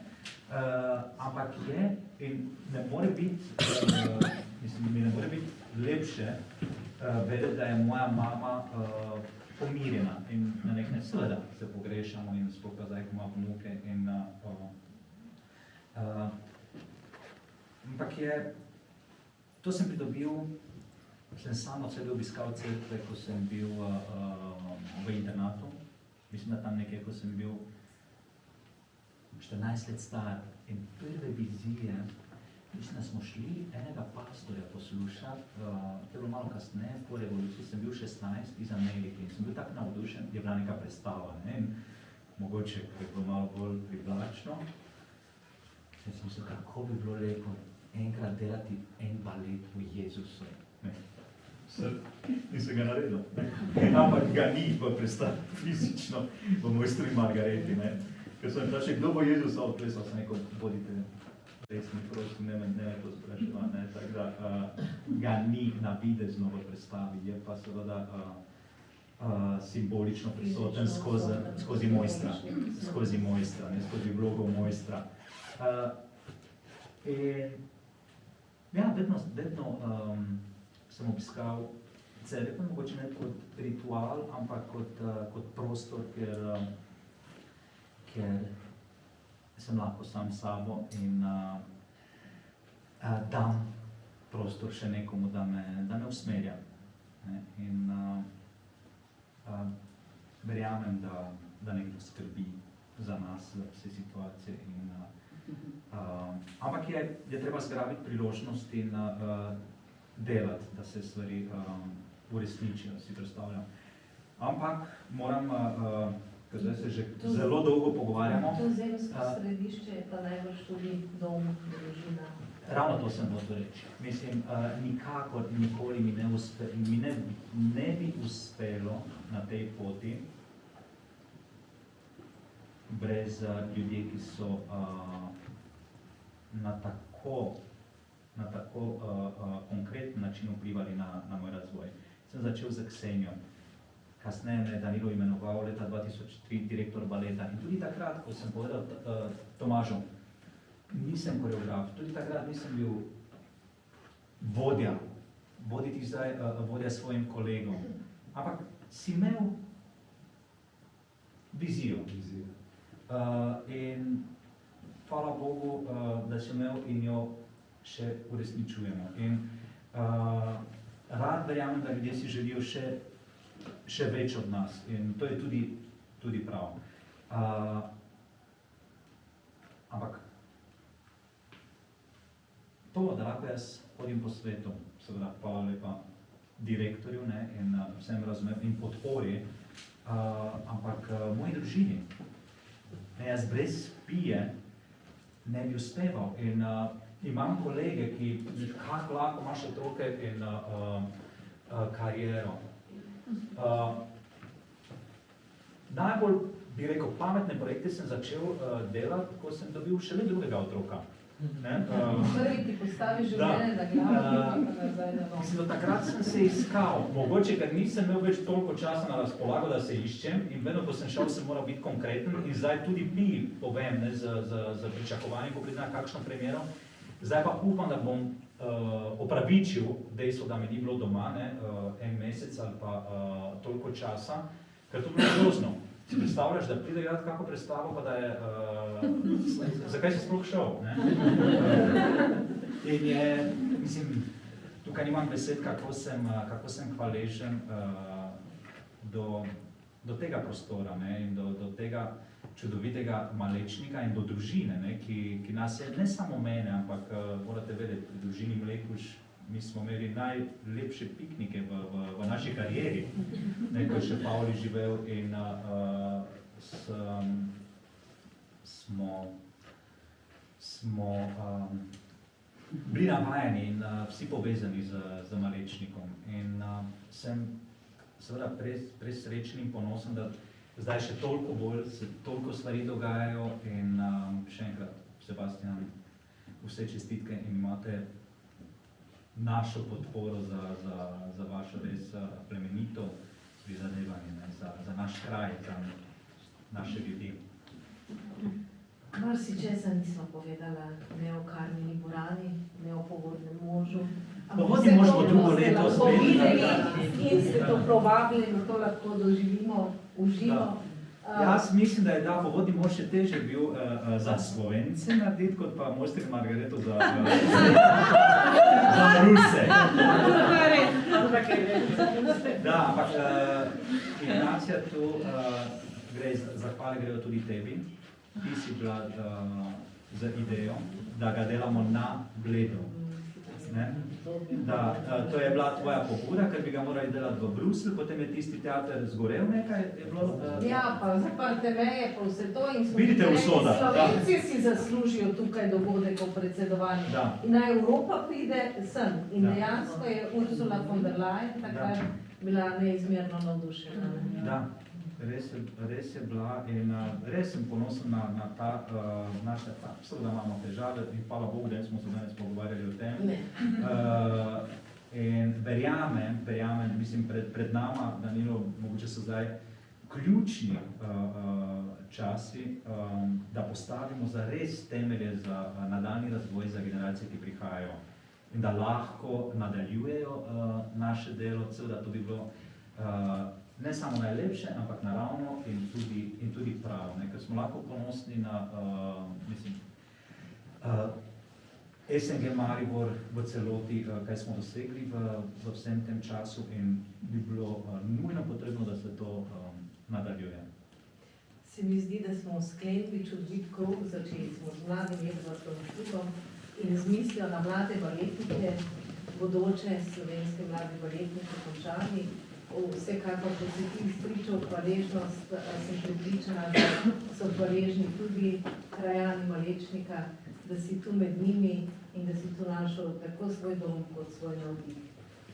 ampak je in ne more biti, mislim, mi ne more biti lepše vedeti, da je moja mama pomirjena in na nek način seveda se pogrešamo in sploh pa zdaj, ko ima vnuke in ampak je, to sem pridobil, sem sam od sebe obiskal cerkve, ko sem bil v internatu, mislim, da tam nekaj, ko sem bil 14 let star in prve vizije, mislim, da smo šli enega pastorja poslušati, to je bilo malo kasneje, po revoluciji, sem bil 16 iz Amerike in sem bil tako navdušen, je bila neka predstava, ne, in mogoče, ker je bilo malo bolj privlačno, in sem se, kako bi bilo lepo enkrat delati en balet v Jezusu, ne. Nisem ga naredil, ne. Ampak ga ni v predstavi fizično, v Mojstri Margareti, ne. Ker sem vprašal, kdo bo Jezusa odplesal, sem rekel, bodite resni, prosim, ne me to spraševa, ne, tako da ga ni navidezno v predstavi, je pa seveda simbolično prisoten skozi Mojstra, ne, skozi vlogo Mojstra. In ja, vedno sem obiskal cerkev, mogoče ne kot ritual, ampak kot prostor, ker sem lahko sam s sabo in dam prostor še nekomu, da me usmerja. Ne? In verjamem, da nekdo skrbi za nas, za vse situacije. In, ampak je treba zgrabiti priložnost in delati, da se stvari uresničijo, si predstavljam. Ampak moram, ker zdaj se že zelo dolgo pogovarjamo. To zemsko središče je pa najbolj tudi dom, družina. Ravno to sem hotel reči. Mislim, nikakor, nikoli mi ne bi uspelo na tej poti brez ljudi, ki so na tako konkreten način vplivali na moj razvoj. Sem začel z Ksenijo. Kasneje me je Danilo imenoval leta 2003 direktor baleta in tudi takrat, ko sem povedal Tomažu, nisem koreograf, tudi takrat nisem bil voditi zdaj vodja svojim kolegom, ampak si imel vizijo. In hvala Bogu, da si imel in jo še uresničujemo. In rad verjamem, da ljudje si želijo še več od nas in to je tudi prav. Ampak to, da lahko jaz hodim po svetu, seveda hvala lepa direktorju, ne, in vsem razumem in podpori, ampak moji družini. Jaz brez pije ne bi uspeval in imam kolege, ki kako lahko imaš otroke in kariero. Najbolj, bi rekel, pametne projekte sem začel delati, ko sem dobil šele drugega otroka. Prvi ti postavi življenje na glavo, pa nazaj na novo. Mislim, da takrat sem se iskal, mogoče, ker nisem imel več toliko časa na razpolago, da se iščem in vedno, ko sem šel, sem moral biti konkreten in zdaj tudi povem, ne, z pričakovanjem, ko pridem na kakšno premiero. Zdaj pa upam, da bom opravičil dejstvo, da me ni bilo doma, ne, en mesec ali pa toliko časa, ker to bi bilo grozno. Si predstavljaš, da pride igrati kako predstavo, pa da je, zakaj si sploh šel, ne? In je, mislim, tukaj nimam besed, kako sem hvaležen do tega prostora, ne, in do tega čudovitega Malečnika in do družine, ne, ki nas je, ne samo mene, ampak morate vedeti, pri družini Mlekuž mi smo imeli najlepše piknike v naši karieri, ne, ko je še Pavli živel in smo bili navajeni in vsi povezani z Malečnikom. In sem seveda presrečen in ponosen, da zdaj še toliko stvari dogajajo in še enkrat, Sebastian, vse čestitke in imate našo podporo za vašo res plemenito prizadevanje, za naš kraj, za naše ljudi. Marsičesa nismo povedala, ne o Karmini Burani, ne o Povodnem možu. Povodni mož bo drugo leto spet. In ste to povabili, da to lahko doživimo v živo. Jaz mislim, da je Povodni mož še težje bil za Slovence narediti, kot pa Mojster Margareto za Ruse. Da, ampak Ignacija, tu zahvale grejo tudi tebi. Ti si bila z idejo, da ga delamo na Bledu. To je bila tvoja pobuda, ker bi ga morali delati v Bruslju, potem je tisti teater zgorel nekaj, je bilo... Ja, pa zaprte meje, pa vse to in vidite usoda. Slovenci si zaslužijo tukaj dogodek o predsedovanju. In naj Evropa pride sem. In dejansko je Ursula von der Leyen takrat bila neizmerno navdušena. Da. Res je bila in res sem ponosen na ta naša, seveda imamo težave in hvala Bogu, da smo se danes pogovarjali o tem. In verjamem, mislim, pred nama, Danilo, mogoče so zdaj ključni časi, da postavimo za res temelje za nadaljnji razvoj za generacije, ki prihajajo in da lahko nadaljujejo naše delo, seveda to bi bilo ne samo najlepše, ampak naravno in tudi pravo, ker smo lahko ponosni na, SNG Maribor v celoti, kaj smo dosegli v vsem tem času in bi bilo nujno potrebno, da se to nadaljuje. Se mi zdi, da smo sklenili čudovit krog, začeli smo z mladim Edvardom Štukom in z mislijo na mlade baletnike, bodoče slovenske mlade baletnike končali. Vsekakor, ko se ti spričal hvaležnost, sem prepričana, da so hvaležni tudi krajani Malečnika, da si tu med njimi in da si tu našel tako svoj dom kot svoj navdih.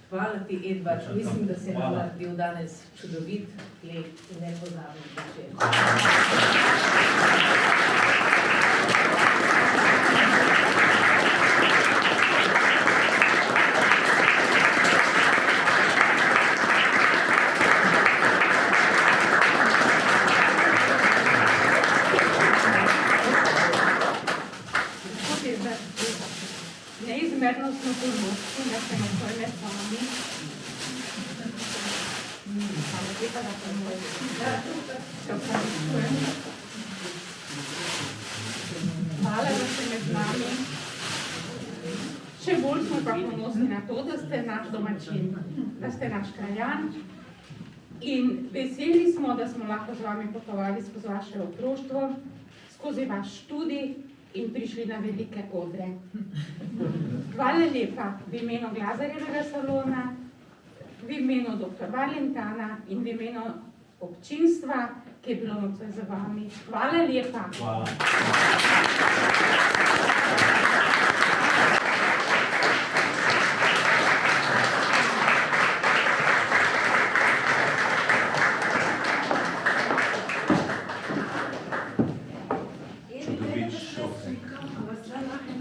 Hvala ti, Edvard. Mislim, da si nam naredil danes čudovit, lep in nepozaben večer. Neizmerno smo ponosni, da ste na svoj med vami. Hvala, da ste med nami. Še bolj smo pa ponosni na to, da ste naš domačin, da ste naš krajan. In veseli smo, da smo lahko z vami potovali skozi vaše otroštvo, skozi vaš študij in prišli na velike odre. Hvala lepa v imenu Glazarjevega salona, v imenu dr. Valentana in v imenu občinstva, ki je bilo nocoj za vami. Hvala lepa. Hvala.